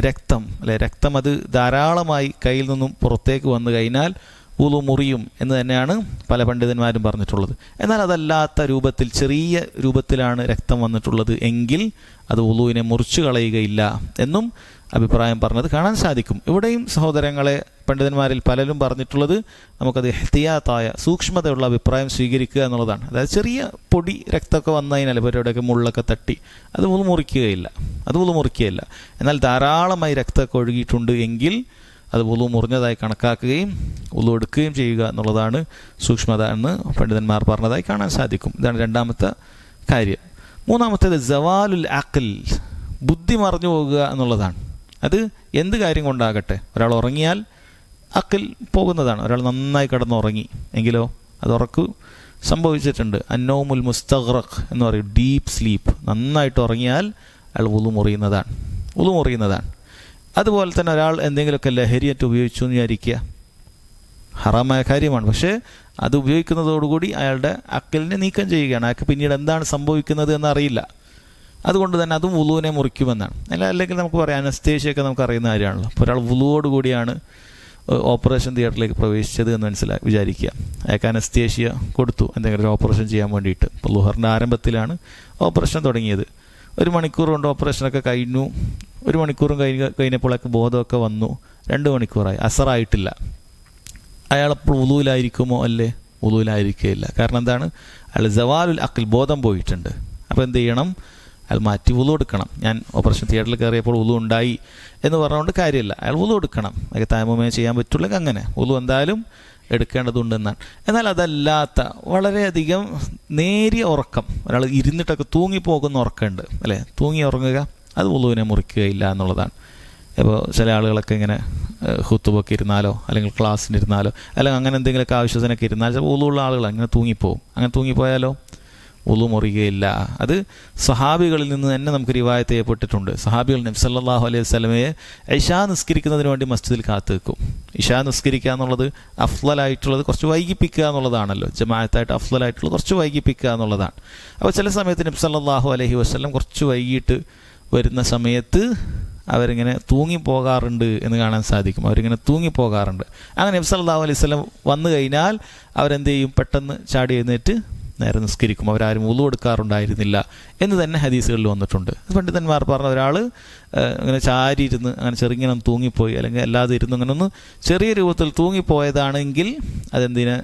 രക്തം, അല്ലെ, രക്തം അത് ധാരാളമായി കയ്യിൽ നിന്നും പുറത്തേക്ക് വന്നു കഴിഞ്ഞാൽ വുളു മുറിയും എന്ന് തന്നെയാണ് പല പണ്ഡിതന്മാരും പറഞ്ഞിട്ടുള്ളത്. എന്നാൽ അതല്ലാത്ത രൂപത്തിൽ, ചെറിയ രൂപത്തിലാണ് രക്തം വന്നിട്ടുള്ളത് എങ്കിൽ അത് വുളുവിനെ മുറിച്ചു കളയുകയില്ല എന്നും അഭിപ്രായം പറഞ്ഞത് കാണാൻ സാധിക്കും. ഇവിടെയും സഹോദരങ്ങളെ പണ്ഡിതന്മാരിൽ പലരും പറഞ്ഞിട്ടുള്ളത് നമുക്കത് എഹ്തിയാത്തായ സൂക്ഷ്മതയുള്ള അഭിപ്രായം സ്വീകരിക്കുക എന്നുള്ളതാണ്. അതായത് ചെറിയ പൊടി രക്തമൊക്കെ വന്നതിനാൽ ഇവരുടെയൊക്കെ മുള്ളൊക്കെ തട്ടി അത് വുളു മുറിക്കുകയില്ല, അത് വുളു മുറിക്കുകയില്ല. എന്നാൽ ധാരാളമായി രക്തമൊക്കെ ഒഴുകിയിട്ടുണ്ട് എങ്കിൽ അത് വുളു മുറിഞ്ഞതായി കണക്കാക്കുകയും വുളു എടുക്കുകയും ചെയ്യുക എന്നുള്ളതാണ് സൂക്ഷ്മത എന്ന് പണ്ഡിതന്മാർ പറഞ്ഞതായി കാണാൻ സാധിക്കും. ഇതാണ് രണ്ടാമത്തെ കാര്യം. മൂന്നാമത്തേത് സവാലുൽ അഖ്ൽ, ബുദ്ധി മറഞ്ഞു പോകുക എന്നുള്ളതാണ്. അത് എന്ത് കാര്യം കൊണ്ടാകട്ടെ, ഒരാൾ ഉറങ്ങിയാൽ അഖിൽ പോകുന്നതാണ്. ഒരാൾ നന്നായി കിടന്നുറങ്ങി എങ്കിലോ അത് ഉറക്കു സംഭവിച്ചിട്ടുണ്ട്. അന്നൗമുൽ മുസ്തഗ്റഖ് എന്ന് പറയും, ഡീപ്പ് സ്ലീപ്പ്. നന്നായിട്ട് ഉറങ്ങിയാൽ അയാൾ വുളു മുറിയുന്നതാണ്. അതുപോലെ തന്നെ ഒരാൾ എന്തെങ്കിലുമൊക്കെ ലഹരിയായിട്ട് ഉപയോഗിച്ചു എന്ന് വിചാരിക്കുക, ഹറാമായ കാര്യമാണ്. പക്ഷേ അത് ഉപയോഗിക്കുന്നതോടുകൂടി അയാളുടെ അഖിലിനെ നീക്കം ചെയ്യുകയാണ്. അയാൾക്ക് പിന്നീട് എന്താണ് സംഭവിക്കുന്നത് എന്നറിയില്ല. അതുകൊണ്ട് തന്നെ അതും വുളുവിനെ മുറിക്കുമെന്നാണ്. അല്ലെങ്കിൽ നമുക്ക് പറയാം അനസ്തേഷ്യയൊക്കെ നമുക്ക് അറിയുന്ന കാര്യമാണല്ലോ. അപ്പോൾ ഒരാൾ വുളുവോട് കൂടിയാണ് ഓപ്പറേഷൻ തിയേറ്ററിലേക്ക് പ്രവേശിച്ചത് എന്ന് വിചാരിക്കുക. അയാൾക്ക് അനസ്തേഷ്യ കൊടുത്തു എന്തെങ്കിലും ഓപ്പറേഷൻ ചെയ്യാൻ വേണ്ടിയിട്ട്. ഇപ്പോൾ ളുഹറിൻ്റെ ആരംഭത്തിലാണ് ഓപ്പറേഷൻ തുടങ്ങിയത്. 1 മണിക്കൂർ കൊണ്ട് ഓപ്പറേഷനൊക്കെ കഴിഞ്ഞു. 1 മണിക്കൂറും കഴിഞ്ഞപ്പോഴൊക്കെ ബോധമൊക്കെ വന്നു. 2 മണിക്കൂറായി, അസറായിട്ടില്ല. അയാളപ്പോൾ വുളുവിലായിരിക്കുമോ? അല്ലേ, വുളുവിലായിരിക്കുകയില്ല. കാരണം എന്താണ്, അയാൾ സവാലുൽ അഖ്ൽ, ബോധം പോയിട്ടുണ്ട്. അപ്പോൾ എന്ത് ചെയ്യണം, അയാൾ മാറ്റി വുളു എടുക്കണം. ഞാൻ ഓപ്പറേഷൻ തിയേറ്ററിൽ കയറിയപ്പോൾ വുളു ഉണ്ടായി എന്ന് പറഞ്ഞുകൊണ്ട് കാര്യമില്ല. അയാൾ വുളു എടുക്കണം. അതൊക്കെ തയമ്മുമേ ചെയ്യാൻ പറ്റുള്ളൂ. അങ്ങനെ വുളു എന്തായാലും എടുക്കേണ്ടതുണ്ടെന്നാണ്. എന്നാൽ അതല്ലാത്ത വളരെയധികം നേരിയ ഉറക്കം, ഒരാൾ ഇരുന്നിട്ടൊക്കെ തൂങ്ങിപ്പോകുന്ന ഉറക്കമുണ്ട് അല്ലേ, തൂങ്ങി ഉറങ്ങുക, അത് വുളുവിനെ മുറിക്കുകയില്ല എന്നുള്ളതാണ്. ഇപ്പോൾ ചില ആളുകളൊക്കെ ഇങ്ങനെ ഹുത്തുബൊക്കെ ഇരുന്നാലോ അല്ലെങ്കിൽ ക്ലാസ്സിനിരുന്നാലോ അല്ലെങ്കിൽ അങ്ങനെ എന്തെങ്കിലുമൊക്കെ ആവശ്യത്തിനൊക്കെ ഇരുന്നാൽ ചിലപ്പോൾ വുളുള്ള ആളുകൾ അങ്ങനെ തൂങ്ങിപ്പോവും. അങ്ങനെ തൂങ്ങിപ്പോയാലോ വുളു മുറിയുകയില്ല. അത് സഹാബികളിൽ നിന്ന് തന്നെ നമുക്ക് റിവായത്ത് ചെയ്യപ്പെട്ടിട്ടുണ്ട്. സഹാബികൾ നബി സല്ലല്ലാഹു അലൈഹി വസല്ലമയെ ഇശാ നിസ്കരിക്കുന്നതിന് വേണ്ടി മസ്ജിദിൽ കാത്തു വെക്കും. ഇശാ നിസ്കരിക്കുക എന്നുള്ളത് അഫ്ളലായിട്ടുള്ളത് കുറച്ച് വൈകിപ്പിക്കുക എന്നുള്ളതാണല്ലോ, ജമാഅത്തായിട്ട് അഫ്ളലായിട്ടുള്ളത് കുറച്ച് വൈകിപ്പിക്കുക എന്നുള്ളതാണ്. അപ്പോൾ ചില സമയത്ത് നബി സല്ലല്ലാഹു അലൈഹി വസല്ലം കുറച്ച് വൈകിട്ട് വരുന്ന സമയത്ത് അവരിങ്ങനെ തൂങ്ങിപ്പോകാറുണ്ട് എന്ന് കാണാൻ സാധിക്കും. അവരിങ്ങനെ തൂങ്ങിപ്പോകാറുണ്ട്. അങ്ങനെ നബി സല്ലല്ലാഹു അലൈഹി വസല്ലം വന്നു കഴിഞ്ഞാൽ അവരെന്ത് ചെയ്യും, പെട്ടെന്ന് ചാടി എഴുന്നേറ്റ് നേരെ നിസ്കരിക്കും. അവരാരും വുളു എടുക്കാറുണ്ടായിരുന്നില്ല എന്ന് തന്നെ ഹദീസുകളിൽ വന്നിട്ടുണ്ട്. പണ്ഡിതന്മാർ പറഞ്ഞ ഒരാൾ അങ്ങനെ ചാരിയിരുന്ന് അങ്ങനെ ചെറുങ്ങനെ തൂങ്ങിപ്പോയി അല്ലെങ്കിൽ അല്ലാതെ ഇരുന്ന് അങ്ങനെ ഒന്ന് ചെറിയ രൂപത്തിൽ തൂങ്ങിപ്പോയതാണെങ്കിൽ അതെന്തിനെ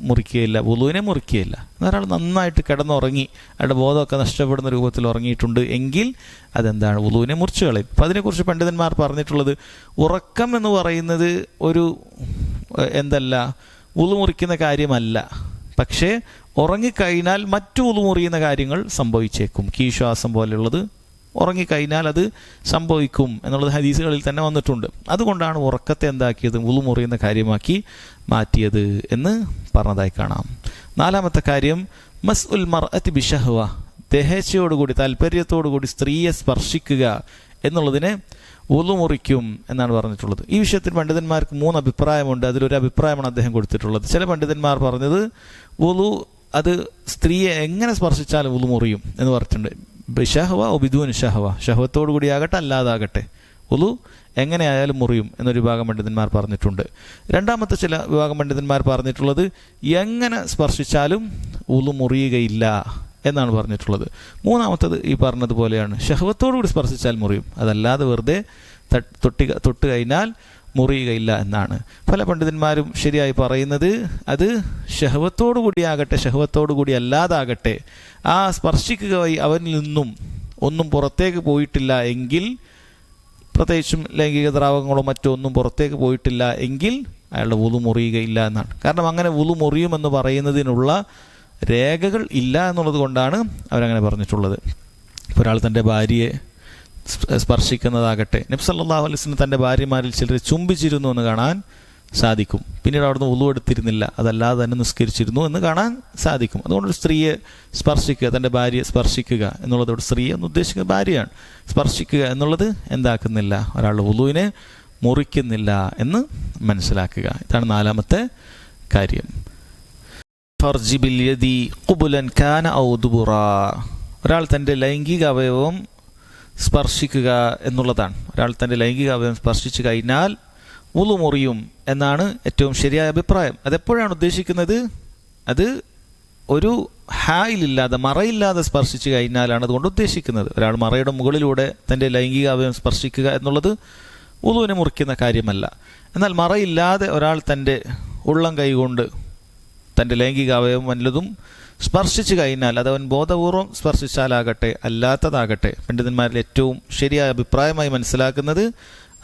മുറിക്കുകയില്ല, വുളുവിനെ മുറിക്കുകയില്ല. ഒരാൾ നന്നായിട്ട് കിടന്നുറങ്ങി അയാളുടെ ബോധമൊക്കെ നഷ്ടപ്പെടുന്ന രൂപത്തിൽ ഉറങ്ങിയിട്ടുണ്ട് എങ്കിൽ അതെന്താണ്, വുളുവിനെ മുറിച്ചു കളയും. അപ്പം അതിനെക്കുറിച്ച് പണ്ഡിതന്മാർ പറഞ്ഞിട്ടുള്ളത്, ഉറക്കം എന്ന് പറയുന്നത് ഒരു എന്തല്ല വുളു മുറിക്കുന്ന കാര്യമല്ല, പക്ഷേ ഉറങ്ങിക്കഴിഞ്ഞാൽ മറ്റു വുളു മുറിയുന്ന കാര്യങ്ങൾ സംഭവിച്ചേക്കും. കീശ്വാസം പോലെയുള്ളത് ഉറങ്ങിക്കഴിഞ്ഞാൽ അത് സംഭവിക്കും എന്നുള്ളത് ഹദീസുകളിൽ തന്നെ വന്നിട്ടുണ്ട്. അതുകൊണ്ടാണ് ഉറക്കത്തെ എന്താക്കിയത്, വുളു മുറിയുന്ന കാര്യമാക്കി മാറ്റിയത് എന്ന് പറഞ്ഞതായി കാണാം. നാലാമത്തെ കാര്യം, മസ്ഉൽ മർഅത്തി ബിശഹ്വ, ദേഹേച്ഛയോടുകൂടി താല്പര്യത്തോടുകൂടി സ്ത്രീയെ സ്പർശിക്കുക എന്നുള്ളതിനെ വുളു മുറിക്കും എന്നാണ് പറഞ്ഞിട്ടുള്ളത്. ഈ വിഷയത്തിൽ പണ്ഡിതന്മാർക്ക് 3 അഭിപ്രായമുണ്ട്. അതിലൊരു അഭിപ്രായമാണ് അദ്ദേഹം കൊടുത്തിട്ടുള്ളത്. ചില പണ്ഡിതന്മാർ പറഞ്ഞത് വുളു അത് സ്ത്രീയെ എങ്ങനെ സ്പർശിച്ചാലും വുളു മുറിയും എന്ന് പറഞ്ഞിട്ടുണ്ട്. ബിശഹ്വ ഒ ബിദൂൻ ഷഹ്വ, ഷഹ്വത്തോടു കൂടിയാകട്ടെ അല്ലാതാകട്ടെ വുളു എങ്ങനെയായാലും മുറിയും എന്നൊരു വിഭാഗം പണ്ഡിതന്മാർ പറഞ്ഞിട്ടുണ്ട്. രണ്ടാമത്തെ ചില വിഭാഗം പണ്ഡിതന്മാർ പറഞ്ഞിട്ടുള്ളത് എങ്ങനെ സ്പർശിച്ചാലും വുളു മുറിയുകയില്ല എന്നാണ് പറഞ്ഞിട്ടുള്ളത്. മൂന്നാമത്തത് ഈ പറഞ്ഞതുപോലെയാണ്, ഷഹ്വത്തോടുകൂടി സ്പർശിച്ചാൽ മുറിയും, അതല്ലാതെ വെറുതെ തൊട്ട് കഴിഞ്ഞാൽ മുറിയുകയില്ല എന്നാണ്. പല പണ്ഡിതന്മാരും ശരിയായി പറയുന്നത് അത് ഷഹ്വത്തോടു കൂടിയാകട്ടെ ഷഹ്വത്തോടു കൂടി അല്ലാതാകട്ടെ ആ സ്പർശിക്കുക വഴി അവനിൽ നിന്നും ഒന്നും പുറത്തേക്ക് പോയിട്ടില്ല എങ്കിൽ, പ്രത്യേകിച്ചും ലൈംഗിക ദ്രാവകങ്ങളോ മറ്റോ ഒന്നും പുറത്തേക്ക് പോയിട്ടില്ല എങ്കിൽ അയാളുടെ വുളു മുറിയുകയില്ല എന്നാണ്. കാരണം അങ്ങനെ വുളു മുറിയുമെന്ന് പറയുന്നതിനുള്ള രേഖകൾ ഇല്ല എന്നുള്ളത് കൊണ്ടാണ് അവരങ്ങനെ പറഞ്ഞിട്ടുള്ളത്. ഒരാൾ തൻ്റെ ഭാര്യയെ സ്പർശിക്കുന്നതാകട്ടെ, നബി സല്ലല്ലാഹു അലൈഹി വസല്ലം തൻ്റെ ഭാര്യമാരിൽ ചിലർ ചുംബിച്ചിരുന്നു എന്ന് കാണാൻ സാധിക്കും. പിന്നീട് അവിടുന്ന് വുളു എടുത്തിരുന്നില്ല, അതല്ലാതെ തന്നെ നിസ്കരിച്ചിരുന്നു എന്ന് കാണാൻ സാധിക്കും. അതുകൊണ്ട് സ്ത്രീയെ സ്പർശിക്കുക, തൻ്റെ ഭാര്യയെ സ്പർശിക്കുക എന്നുള്ളതോട് സ്ത്രീയെ എന്ന് ഉദ്ദേശിക്കുന്നത് ഭാര്യയാണ്. സ്പർശിക്കുക എന്നുള്ളത് എന്താക്കുന്നില്ല, ഒരാളുടെ വുളുവിനെ മുറിക്കുന്നില്ല എന്ന് മനസ്സിലാക്കുക. ഇതാണ് നാലാമത്തെ കാര്യം. ഫർജി ബിൽ യദി ഖുബുലൻ കാന ഔ ദുബുറാ, ഒരാൾ തൻ്റെ ലൈംഗിക അവയവം സ്പർശിക്കുക എന്നുള്ളതാണ്. ഒരാൾ തൻ്റെ ലൈംഗിക അവയവം സ്പർശിച്ചു കഴിഞ്ഞാൽ വുളു മുറിയും എന്നാണ് ഏറ്റവും ശരിയായ അഭിപ്രായം. അതെപ്പോഴാണ് ഉദ്ദേശിക്കുന്നത്, അത് ഒരു ഹായിലില്ലാതെ മറയില്ലാതെ സ്പർശിച്ചു കഴിഞ്ഞാലാണ് അതുകൊണ്ട് ഉദ്ദേശിക്കുന്നത്. ഒരാൾ മറയുടെ മുകളിലൂടെ തൻ്റെ ലൈംഗിക അവയവം സ്പർശിക്കുക എന്നുള്ളത് വുളുവിനെ മുറിക്കുന്ന കാര്യമല്ല. എന്നാൽ മറയില്ലാതെ ഒരാൾ തൻ്റെ ഉള്ളം കൈകൊണ്ട് തൻ്റെ ലൈംഗിക അവയവം വല്ലതും സ്പർശിച്ചു കഴിഞ്ഞാൽ, അതവൻ ബോധപൂർവം സ്പർശിച്ചാലാകട്ടെ അല്ലാത്തതാകട്ടെ, പണ്ഡിതന്മാരിൽ ഏറ്റവും ശരിയായ അഭിപ്രായമായി മനസ്സിലാക്കുന്നത്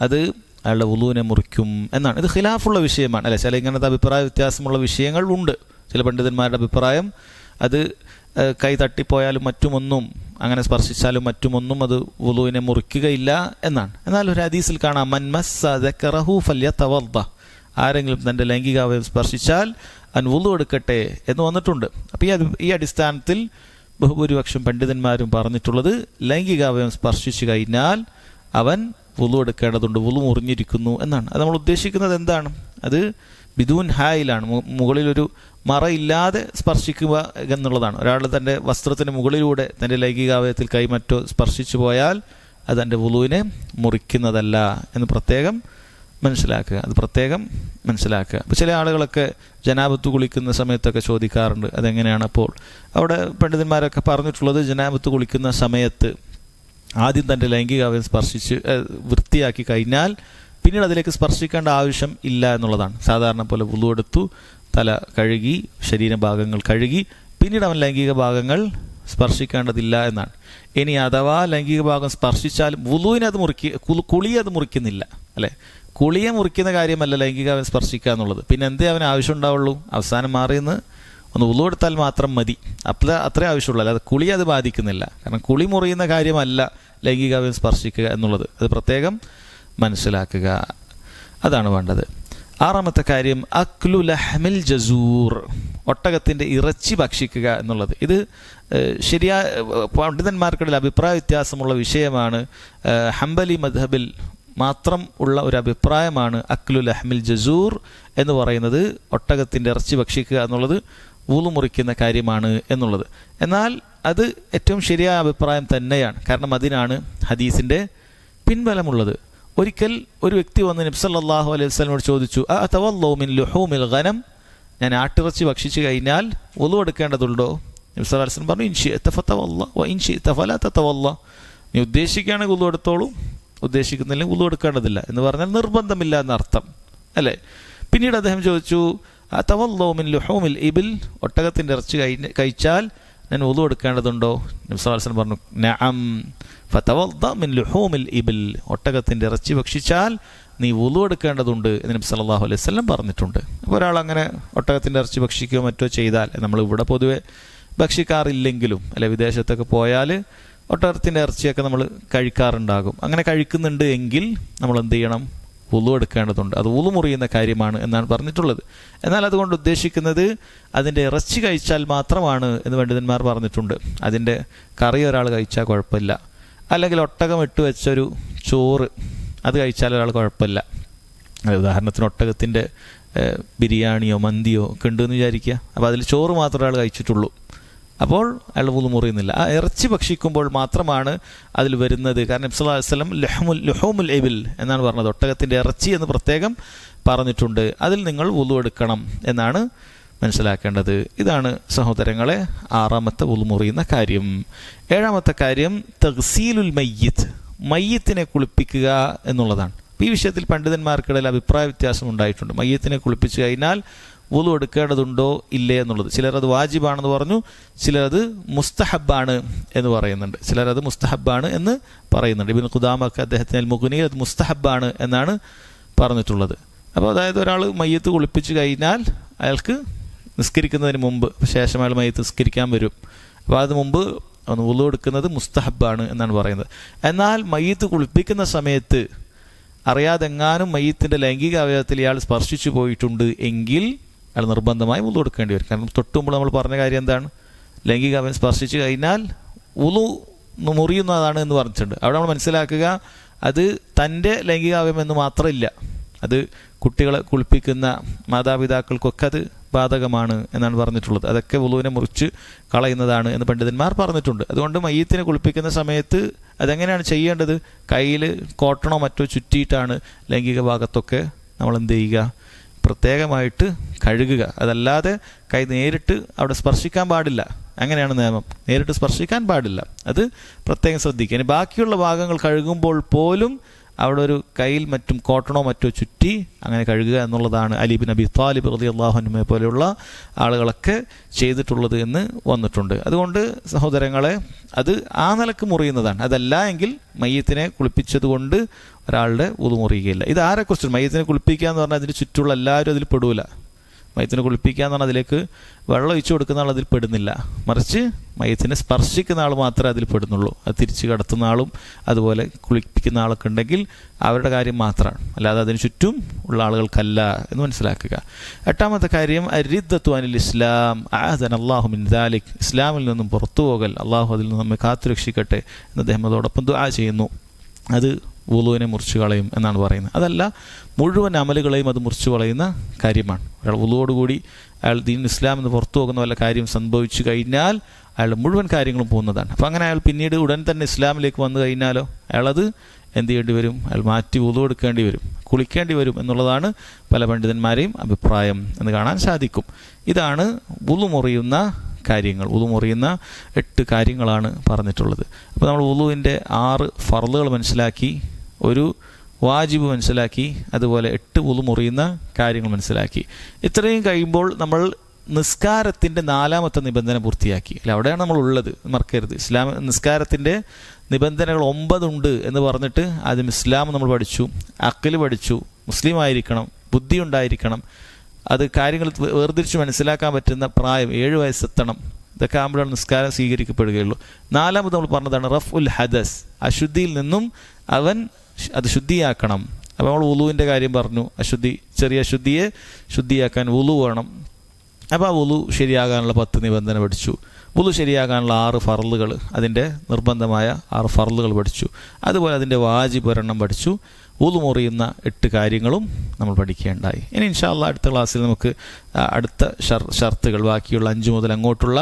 അത് അയാളുടെ വുളുവിനെ മുറിക്കും എന്നാണ്. ഇത് ഖിലാഫുള്ള വിഷയമാണ് അല്ലെ, ചില ഇങ്ങനത്തെ അഭിപ്രായ വ്യത്യാസമുള്ള വിഷയങ്ങൾ ഉണ്ട്. ചില പണ്ഡിതന്മാരുടെ അഭിപ്രായം അത് കൈ തട്ടിപ്പോയാലും മറ്റുമൊന്നും അങ്ങനെ സ്പർശിച്ചാലും മറ്റുമൊന്നും അത് വുളുവിനെ മുറിക്കുകയില്ല എന്നാണ്. എന്നാൽ ഒരു ഹദീസിൽ കാണാം, മൻ മസ്സ ദക്കറഹു ഫല്യതവദ്ദ, ആരെങ്കിലും തൻ്റെ ലൈംഗികാവയവം സ്പർശിച്ചാൽ അവൻ വുളു എടുക്കട്ടെ എന്ന് വന്നിട്ടുണ്ട്. അപ്പോൾ ഈ അടിസ്ഥാനത്തിൽ ബഹുഭൂരിപക്ഷം പണ്ഡിതന്മാരും പറഞ്ഞിട്ടുള്ളത് ലൈംഗികാവയവം സ്പർശിച്ചു കഴിഞ്ഞാൽ അവൻ വുളു എടുക്കേണ്ടതുണ്ട്, വുളു മുറിഞ്ഞിരിക്കുന്നു എന്നാണ്. അത് നമ്മൾ ഉദ്ദേശിക്കുന്നത് എന്താണ്, അത് ബിദൂൻ ഹായിലാണ്, മുകളിലൊരു മറയില്ലാതെ സ്പർശിക്കുക എന്നുള്ളതാണ്. ഒരാൾ തൻ്റെ വസ്ത്രത്തിന് മുകളിലൂടെ തൻ്റെ ലൈംഗികാവയവത്തിൽ കൈമറ്റോ സ്പർശിച്ചു പോയാൽ അത് തൻ്റെ വുളുവിനെ മുറിക്കുന്നതല്ല എന്ന് പ്രത്യേകം മനസ്സിലാക്കുക, അത് പ്രത്യേകം മനസ്സിലാക്കുക. അപ്പോൾ ചില ആളുകളൊക്കെ ജനാബത്ത് കുളിക്കുന്ന സമയത്തൊക്കെ ചോദിക്കാറുണ്ട് അതെങ്ങനെയാണ്. അപ്പോൾ അവിടെ പണ്ഡിതന്മാരൊക്കെ പറഞ്ഞിട്ടുള്ളത്, ജനാബത്ത് കുളിക്കുന്ന സമയത്ത് ആദ്യം തൻ്റെ ലൈംഗികാവയവം സ്പർശിച്ച് വൃത്തിയാക്കി കഴിഞ്ഞാൽ പിന്നീട് അതിലേക്ക് സ്പർശിക്കേണ്ട ആവശ്യം ഇല്ല എന്നുള്ളതാണ്. സാധാരണ പോലെ വുളു എടുത്തു, തല കഴുകി, ശരീരഭാഗങ്ങൾ കഴുകി, പിന്നീട് അവൻ ലൈംഗിക ഭാഗങ്ങൾ സ്പർശിക്കേണ്ടതില്ല എന്നാണ്. ഇനി അഥവാ ലൈംഗിക ഭാഗം സ്പർശിച്ചാലും വുളുവിനെ അത് കുളിയെ അത് മുറിക്കുന്നില്ല അല്ലേ. കുളിയെ മുറിക്കുന്ന കാര്യമല്ല ലൈംഗികാവയം സ്പർശിക്കുക എന്നുള്ളത്. പിന്നെ എന്തേ അവന് ആവശ്യം ഉണ്ടാവുള്ളൂ? അവസാനം മാറിയെന്ന് ഒന്ന് ഉളു എടുത്താൽ മാത്രം മതി. അത്രേ ആവശ്യമുള്ളൂ, അല്ലാതെ കുളി അത് ബാധിക്കുന്നില്ല. കാരണം കുളി മുറിയുന്ന കാര്യമല്ല ലൈംഗികാവയം സ്പർശിക്കുക എന്നുള്ളത്. അത് പ്രത്യേകം മനസ്സിലാക്കുക, അതാണ് വേണ്ടത്. ആറാമത്തെ കാര്യം അക്ലു ലഹ്മിൽ ജസൂർ, ഒട്ടകത്തിൻ്റെ ഇറച്ചി ഭക്ഷിക്കുക എന്നുള്ളത്. ഇത് ശരിയായ പണ്ഡിതന്മാർക്കിടയിൽ അഭിപ്രായ വ്യത്യാസമുള്ള വിഷയമാണ്. ഹംബലി മദ്ഹബിൽ മാത്രം ഉള്ള ഒരു അഭിപ്രായമാണ് അക്ലു ലഹ്മിൽ ജസൂർ എന്ന് പറയുന്നത്. ഒട്ടകത്തിൻ്റെ ഇറച്ചി ഭക്ഷിക്കുക എന്നുള്ളത് വുളു മുറിക്കുന്ന കാര്യമാണ് എന്നുള്ളത്. എന്നാൽ അത് ഏറ്റവും ശരിയായ അഭിപ്രായം തന്നെയാണ്. കാരണം അതിനാണ് ഹദീസിൻ്റെ പിൻബലമുള്ളത്. ഒരിക്കൽ ഒരു വ്യക്തി വന്ന് നബി സല്ലല്ലാഹു അലൈഹി വസല്ലമയോട് ചോദിച്ചു, അതവല്ലൗ മിൻ ലുഹൂമിൽ ഗനം, ഞാൻ ആട്ടിറച്ചി ഭക്ഷിച്ചു കഴിഞ്ഞാൽ വുളു എടുക്കേണ്ടതുണ്ടോ? നബി സല്ലല്ലാഹു അലൈഹി വസല്ലം പറഞ്ഞു, ഇൻ ശിഅത ഫതവല്ല വ ഇൻ ശിഅത ഫലാ തതവല്ല, നീ ഉദ്ദേശിക്കുകയാണെങ്കിൽ വുളു എടുത്തോളൂ, ഉദ്ദേശിക്കുന്നില്ലെങ്കിൽ വുളു എടുക്കേണ്ടതില്ല എന്ന് പറഞ്ഞാൽ നിർബന്ധമില്ല എന്നർത്ഥം അല്ലേ. പിന്നീട് അദ്ദേഹം ചോദിച്ചു, അതവല്ലൗ മിൻ ലുഹൂമിൽ ഇബിൽ, ഒട്ടകത്തിൻ്റെ ഇറച്ചി കഴിച്ചാൽ ഞാൻ വുളു എടുക്കേണ്ടതുണ്ടോ? നബി സല്ലല്ലാഹു അലൈഹി വസല്ലം പറഞ്ഞു, നഅം ഫതവദ്ദ മിൻ ലുഹൂമിൽ ഇബിൽ, ഒട്ടകത്തിൻ്റെ ഇറച്ചി ഭക്ഷിച്ചാൽ നീ വുളു എടുക്കേണ്ടതുണ്ട് എന്ന് നബി സല്ലല്ലാഹു അലൈഹി വസല്ലം പറഞ്ഞിട്ടുണ്ട്. അപ്പോൾ ഒരാൾ അങ്ങനെ ഒട്ടകത്തിൻ്റെ ഇറച്ചി ഭക്ഷിക്കുകയോ മറ്റോ ചെയ്താൽ, നമ്മൾ ഇവിടെ പൊതുവെ ഭക്ഷിക്കാറില്ലെങ്കിലും അല്ലെ, വിദേശത്തൊക്കെ പോയാൽ ഒട്ടകത്തിൻ്റെ ഇറച്ചിയൊക്കെ നമ്മൾ കഴിക്കാറുണ്ടാകും. അങ്ങനെ കഴിക്കുന്നുണ്ട് എങ്കിൽ നമ്മൾ എന്ത് ചെയ്യണം? വുളു എടുക്കേണ്ടതുണ്ട്. അത് വുളു മുറിയുന്ന കാര്യമാണ് എന്നാണ് പറഞ്ഞിട്ടുള്ളത്. എന്നാൽ അതുകൊണ്ട് ഉദ്ദേശിക്കുന്നത് അതിൻ്റെ ഇറച്ചി കഴിച്ചാൽ മാത്രമാണ് എന്ന് പണ്ഡിതന്മാർ പറഞ്ഞിട്ടുണ്ട്. അതിൻ്റെ കറി ഒരാൾ കഴിച്ചാൽ കുഴപ്പമില്ല, അല്ലെങ്കിൽ ഒട്ടകം ഇട്ട് വെച്ചൊരു ചോറ് അത് കഴിച്ചാൽ ഒരാൾ കുഴപ്പമില്ല. ഉദാഹരണത്തിന് ഒട്ടകത്തിൻ്റെ ബിരിയാണിയോ മന്തിയോ ഒക്കെ ഉണ്ടെന്ന് വിചാരിക്കുക. അപ്പോൾ അതിൽ ചോറ് മാത്രമേ ഒരാൾ കഴിച്ചിട്ടുള്ളൂ, അപ്പോൾ അയാൾ വുളു മുറിയുന്നില്ല. ആ ഇറച്ചി ഭക്ഷിക്കുമ്പോൾ മാത്രമാണ് അതിൽ വരുന്നത്. കാരണം നബി സല്ലല്ലാഹു അലൈഹി വസല്ലം ലുഹൂമുൽ ഇബിൽ എന്നാണ് പറഞ്ഞത്, ഒട്ടകത്തിൻ്റെ ഇറച്ചി എന്ന് പ്രത്യേകം പറഞ്ഞിട്ടുണ്ട്. അതിൽ നിങ്ങൾ വുളു എടുക്കണം എന്നാണ് മനസ്സിലാക്കേണ്ടത്. ഇതാണ് സഹോദരങ്ങളെ ആറാമത്തെ വുളു മുറിയുന്ന കാര്യം. ഏഴാമത്തെ കാര്യം തഗ്സീലുൽ മയ്യിത്ത്, മയ്യത്തിനെ കുളിപ്പിക്കുക എന്നുള്ളതാണ്. ഈ വിഷയത്തിൽ പണ്ഡിതന്മാർക്കിടയിൽ അഭിപ്രായ വ്യത്യാസം ഉണ്ടായിട്ടുണ്ട്. മയ്യത്തിനെ കുളിപ്പിച്ചു കഴിഞ്ഞാൽ വുളു എടുക്കേണ്ടതുണ്ടോ ഇല്ലേ എന്നുള്ളത്. ചിലരത് വാജിബാണെന്ന് പറഞ്ഞു, ചിലരത് മുസ്തഹബാണ് എന്ന് പറയുന്നുണ്ട്. ചിലരത് മുസ്തഹബാണ് എന്ന് പറയുന്നുണ്ട്. ഇബ്നു ഖുദാമക്ക് അദ്ദേഹത്തിന് അൽ മുഗ്നിയിൽ അത് മുസ്തഹബാണ് എന്നാണ് പറഞ്ഞിട്ടുള്ളത്. അപ്പോൾ അതായത് ഒരാൾ മയ്യത്ത് കുളിപ്പിച്ചു കഴിഞ്ഞാൽ അയാൾക്ക് നിസ്കരിക്കുന്നതിന് മുമ്പ്, ശേഷം അയാൾ മയ്യത്ത് നിസ്കരിക്കാൻ വരും. അപ്പോൾ അതിന് മുമ്പ് ഒന്ന് വുളു എടുക്കുന്നത് മുസ്തഹബാണ് എന്നാണ് പറയുന്നത്. എന്നാൽ മയ്യത്ത് കുളിപ്പിക്കുന്ന സമയത്ത് അറിയാതെങ്ങാനും മയ്യത്തിൻ്റെ ലൈംഗിക അവയവത്തിൽ ഇയാൾ സ്പർശിച്ചു പോയിട്ടുണ്ട് എങ്കിൽ അയാൾ നിർബന്ധമായി വുളു എടുക്കേണ്ടി വരും. കാരണം തൊട്ടുമ്പോൾ നമ്മൾ പറഞ്ഞ കാര്യം എന്താണ്? ലൈംഗിക അവയവം സ്പർശിച്ചു കഴിഞ്ഞാൽ വുളു മുറിയുന്നതാണ് എന്ന് പറഞ്ഞിട്ടുണ്ട്. അവിടെ നമ്മൾ മനസ്സിലാക്കുക, അത് തൻ്റെ ലൈംഗിക അവയവം എന്ന് മാത്രമില്ല, അത് കുട്ടികളെ കുളിപ്പിക്കുന്ന മാതാപിതാക്കൾക്കൊക്കെ അത് ബാധകമാണ് എന്നാണ് പറഞ്ഞിട്ടുള്ളത്. അതൊക്കെ വുളുവിനെ മുറിച്ച് കളയുന്നതാണ് എന്ന് പണ്ഡിതന്മാർ പറഞ്ഞിട്ടുണ്ട്. അതുകൊണ്ട് മയ്യത്തിനെ കുളിപ്പിക്കുന്ന സമയത്ത് അതെങ്ങനെയാണ് ചെയ്യേണ്ടത്? കയ്യിൽ കോട്ടണോ മറ്റോ ചുറ്റിയിട്ടാണ് ലൈംഗിക ഭാഗത്തൊക്കെ നമ്മൾ എന്ത് ചെയ്യുക? പ്രത്യേകമായിട്ട് കഴുകുക. അതല്ലാതെ കൈ നേരിട്ട് അവിടെ സ്പർശിക്കാൻ പാടില്ല. അങ്ങനെയാണ് നിയമം. നേരിട്ട് സ്പർശിക്കാൻ പാടില്ല. അത് പ്രത്യേകം ശ്രദ്ധിക്കുക. ഇനി ബാക്കിയുള്ള ഭാഗങ്ങൾ കഴുകുമ്പോൾ പോലും അവിടെ ഒരു കയ്യിൽ മറ്റും കോട്ടണോ മറ്റോ ചുറ്റി അങ്ങനെ കഴുകുക എന്നുള്ളതാണ് അലി ബിൻ അബി താലിബ് റളിയല്ലാഹു അൻഹുവിനെ പോലെയുള്ള ആളുകളൊക്കെ ചെയ്തിട്ടുള്ളത് എന്ന് വന്നിട്ടുണ്ട്. അതുകൊണ്ട് സഹോദരങ്ങളെ, അത് ആ നിലക്ക് മുറിയുന്നതാണ്. അതല്ല എങ്കിൽ മയ്യത്തിനെ കുളിപ്പിച്ചതുകൊണ്ട് ഒരാളുടെ വുളു മുറിയുകയില്ല. ഇത് ആരെക്കുറിച്ച്? മയ്യത്തിനെ കുളിപ്പിക്കുക എന്ന് പറഞ്ഞാൽ അതിന് ചുറ്റുള്ള എല്ലാവരും അതിൽ പെടൂല. മയ്യത്തിനെ കുളിപ്പിക്കുക എന്ന് പറഞ്ഞാൽ അതിലേക്ക് വെള്ളം ഒഴിച്ചു കൊടുക്കുന്ന ആൾ അതിൽ പെടുന്നില്ല. മറിച്ച് മയ്യത്തിനെ സ്പർശിക്കുന്ന ആൾ മാത്രമേ അതിൽ പെടുന്നുള്ളൂ. അത് തിരിച്ച് കടത്തുന്ന ആളും അതുപോലെ കുളിപ്പിക്കുന്ന ആളൊക്കെ ഉണ്ടെങ്കിൽ അവരുടെ കാര്യം മാത്രമാണ്, അല്ലാതെ അതിന് ചുറ്റും ഉള്ള ആളുകൾക്കല്ല എന്ന് മനസ്സിലാക്കുക. എട്ടാമത്തെ കാര്യം അരിദ്ദത്തു അനിൽ ഇസ്ലാം അഅദനല്ലാഹു മിൻ ദാലിക്, ഇസ്ലാമിൽ നിന്നും പുറത്തു പോകൽ, അള്ളാഹു അതിൽ നിന്ന് നമ്മെ കാത്തുരക്ഷിക്കട്ടെ എന്ന് അദ്ദേഹം അതോടൊപ്പം ദുആ ചെയ്യുന്നു. അത് വുളുവിനെ മുറിച്ചു കളയും എന്നാണ് പറയുന്നത്. അതല്ല, മുഴുവൻ അമലുകളെയും അത് മുറിച്ചു കളയുന്ന കാര്യമാണ്. ഒരാൾ വുളുവോടുകൂടി അയാൾ ദീൻ ഇസ്ലാം എന്ന് പുറത്തു പോകുന്ന വല്ല കാര്യം സംഭവിച്ചു കഴിഞ്ഞാൽ അയാളുടെ മുഴുവൻ കാര്യങ്ങളും പോകുന്നതാണ്. അപ്പോൾ അങ്ങനെ അയാൾ പിന്നീട് ഉടൻ തന്നെ ഇസ്ലാമിലേക്ക് വന്നു കഴിഞ്ഞാലോ അയാളത് എന്ത് ചെയ്യേണ്ടി വരും? അയാൾ മാറ്റി വുളു എടുക്കേണ്ടി വരും, കുളിക്കേണ്ടി വരും എന്നുള്ളതാണ് പല പണ്ഡിതന്മാരെയും അഭിപ്രായം എന്ന് കാണാൻ സാധിക്കും. ഇതാണ് വുളു മുറിയുന്ന കാര്യങ്ങൾ. വുളു മുറിയുന്ന 8 കാര്യങ്ങളാണ് പറഞ്ഞിട്ടുള്ളത്. അപ്പോൾ നമ്മൾ വുളുവിൻ്റെ 6 ഫർളുകൾ മനസ്സിലാക്കി, ഒരു വാജിബ് മനസ്സിലാക്കി, അതുപോലെ 8 വുളു മുറിയുന്ന കാര്യങ്ങൾ മനസ്സിലാക്കി. ഇത്രയും കഴിയുമ്പോൾ നമ്മൾ നിസ്കാരത്തിൻ്റെ 4ാമത്തെ നിബന്ധന പൂർത്തിയാക്കി. അല്ല, അവിടെയാണ് നമ്മൾ ഉള്ളത്, മറക്കരുത്. ഇസ്ലാം നിസ്കാരത്തിൻ്റെ നിബന്ധനകൾ 9 ഉണ്ട് എന്ന് പറഞ്ഞിട്ട് ആദ്യം ഇസ്ലാം നമ്മൾ പഠിച്ചു, അഖ്ല് പഠിച്ചു, മുസ്ലിം ആയിരിക്കണം, ബുദ്ധി ഉണ്ടായിരിക്കണം, അത് കാര്യങ്ങൾ വേർതിരിച്ച് മനസ്സിലാക്കാൻ പറ്റുന്ന പ്രായം 7 വയസ്സെത്തണം. ഇതൊക്കെ ആകുമ്പോഴാണ് നിസ്കാരം സ്വീകരിക്കപ്പെടുകയുള്ളൂ. 4ാമത് നമ്മൾ പറഞ്ഞതാണ് റഫ് ഉൽ ഹദസ്, അശുദ്ധിയിൽ നിന്നും അവൻ അത് ശുദ്ധിയാക്കണം. അപ്പോൾ നമ്മൾ വുളുവിൻ്റെ കാര്യം പറഞ്ഞു. ചെറിയ അശുദ്ധിയെ ശുദ്ധിയാക്കാൻ വുളു വേണം. അപ്പോൾ ആ വുളു ശരിയാകാനുള്ള 10 നിബന്ധന പഠിച്ചു. വുളു ശരിയാകാനുള്ള 6 ഫർളുകൾ, അതിൻ്റെ നിർബന്ധമായ 6 ഫർളുകൾ പഠിച്ചു. അതുപോലെ അതിൻ്റെ വാജിബ് ഒരെണ്ണം പഠിച്ചു. വുളു മുറിയുന്ന 8 കാര്യങ്ങളും നമ്മൾ പഠിക്കുകയുണ്ടായി. ഇനി ഇൻഷാ അല്ലാഹ് അടുത്ത ക്ലാസ്സിൽ നമുക്ക് അടുത്ത ഷർത്തുകൾ, ബാക്കിയുള്ള 5 മുതൽ അങ്ങോട്ടുള്ള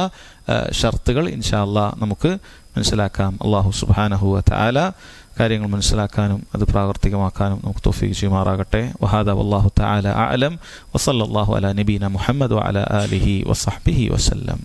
ഷർത്തുകൾ ഇൻഷാ അല്ലാഹ് നമുക്ക് മനസ്സിലാക്കാം. അല്ലാഹു സുബ്ഹാനഹു വ തആല കാര്യങ്ങൾ മനസ്സിലാക്കാനും അത് പ്രാവർത്തികമാക്കാനും നമുക്ക് തൗഫീഖ് ചെയ്യുമാറാകട്ടെ. വഹാദാ വല്ലാഹു തആല അഅലം വസല്ലല്ലാഹു അലാ നബീന മുഹമ്മദ് വഅലാ ആലിഹി വസഹ്ബിഹി വസല്ലം.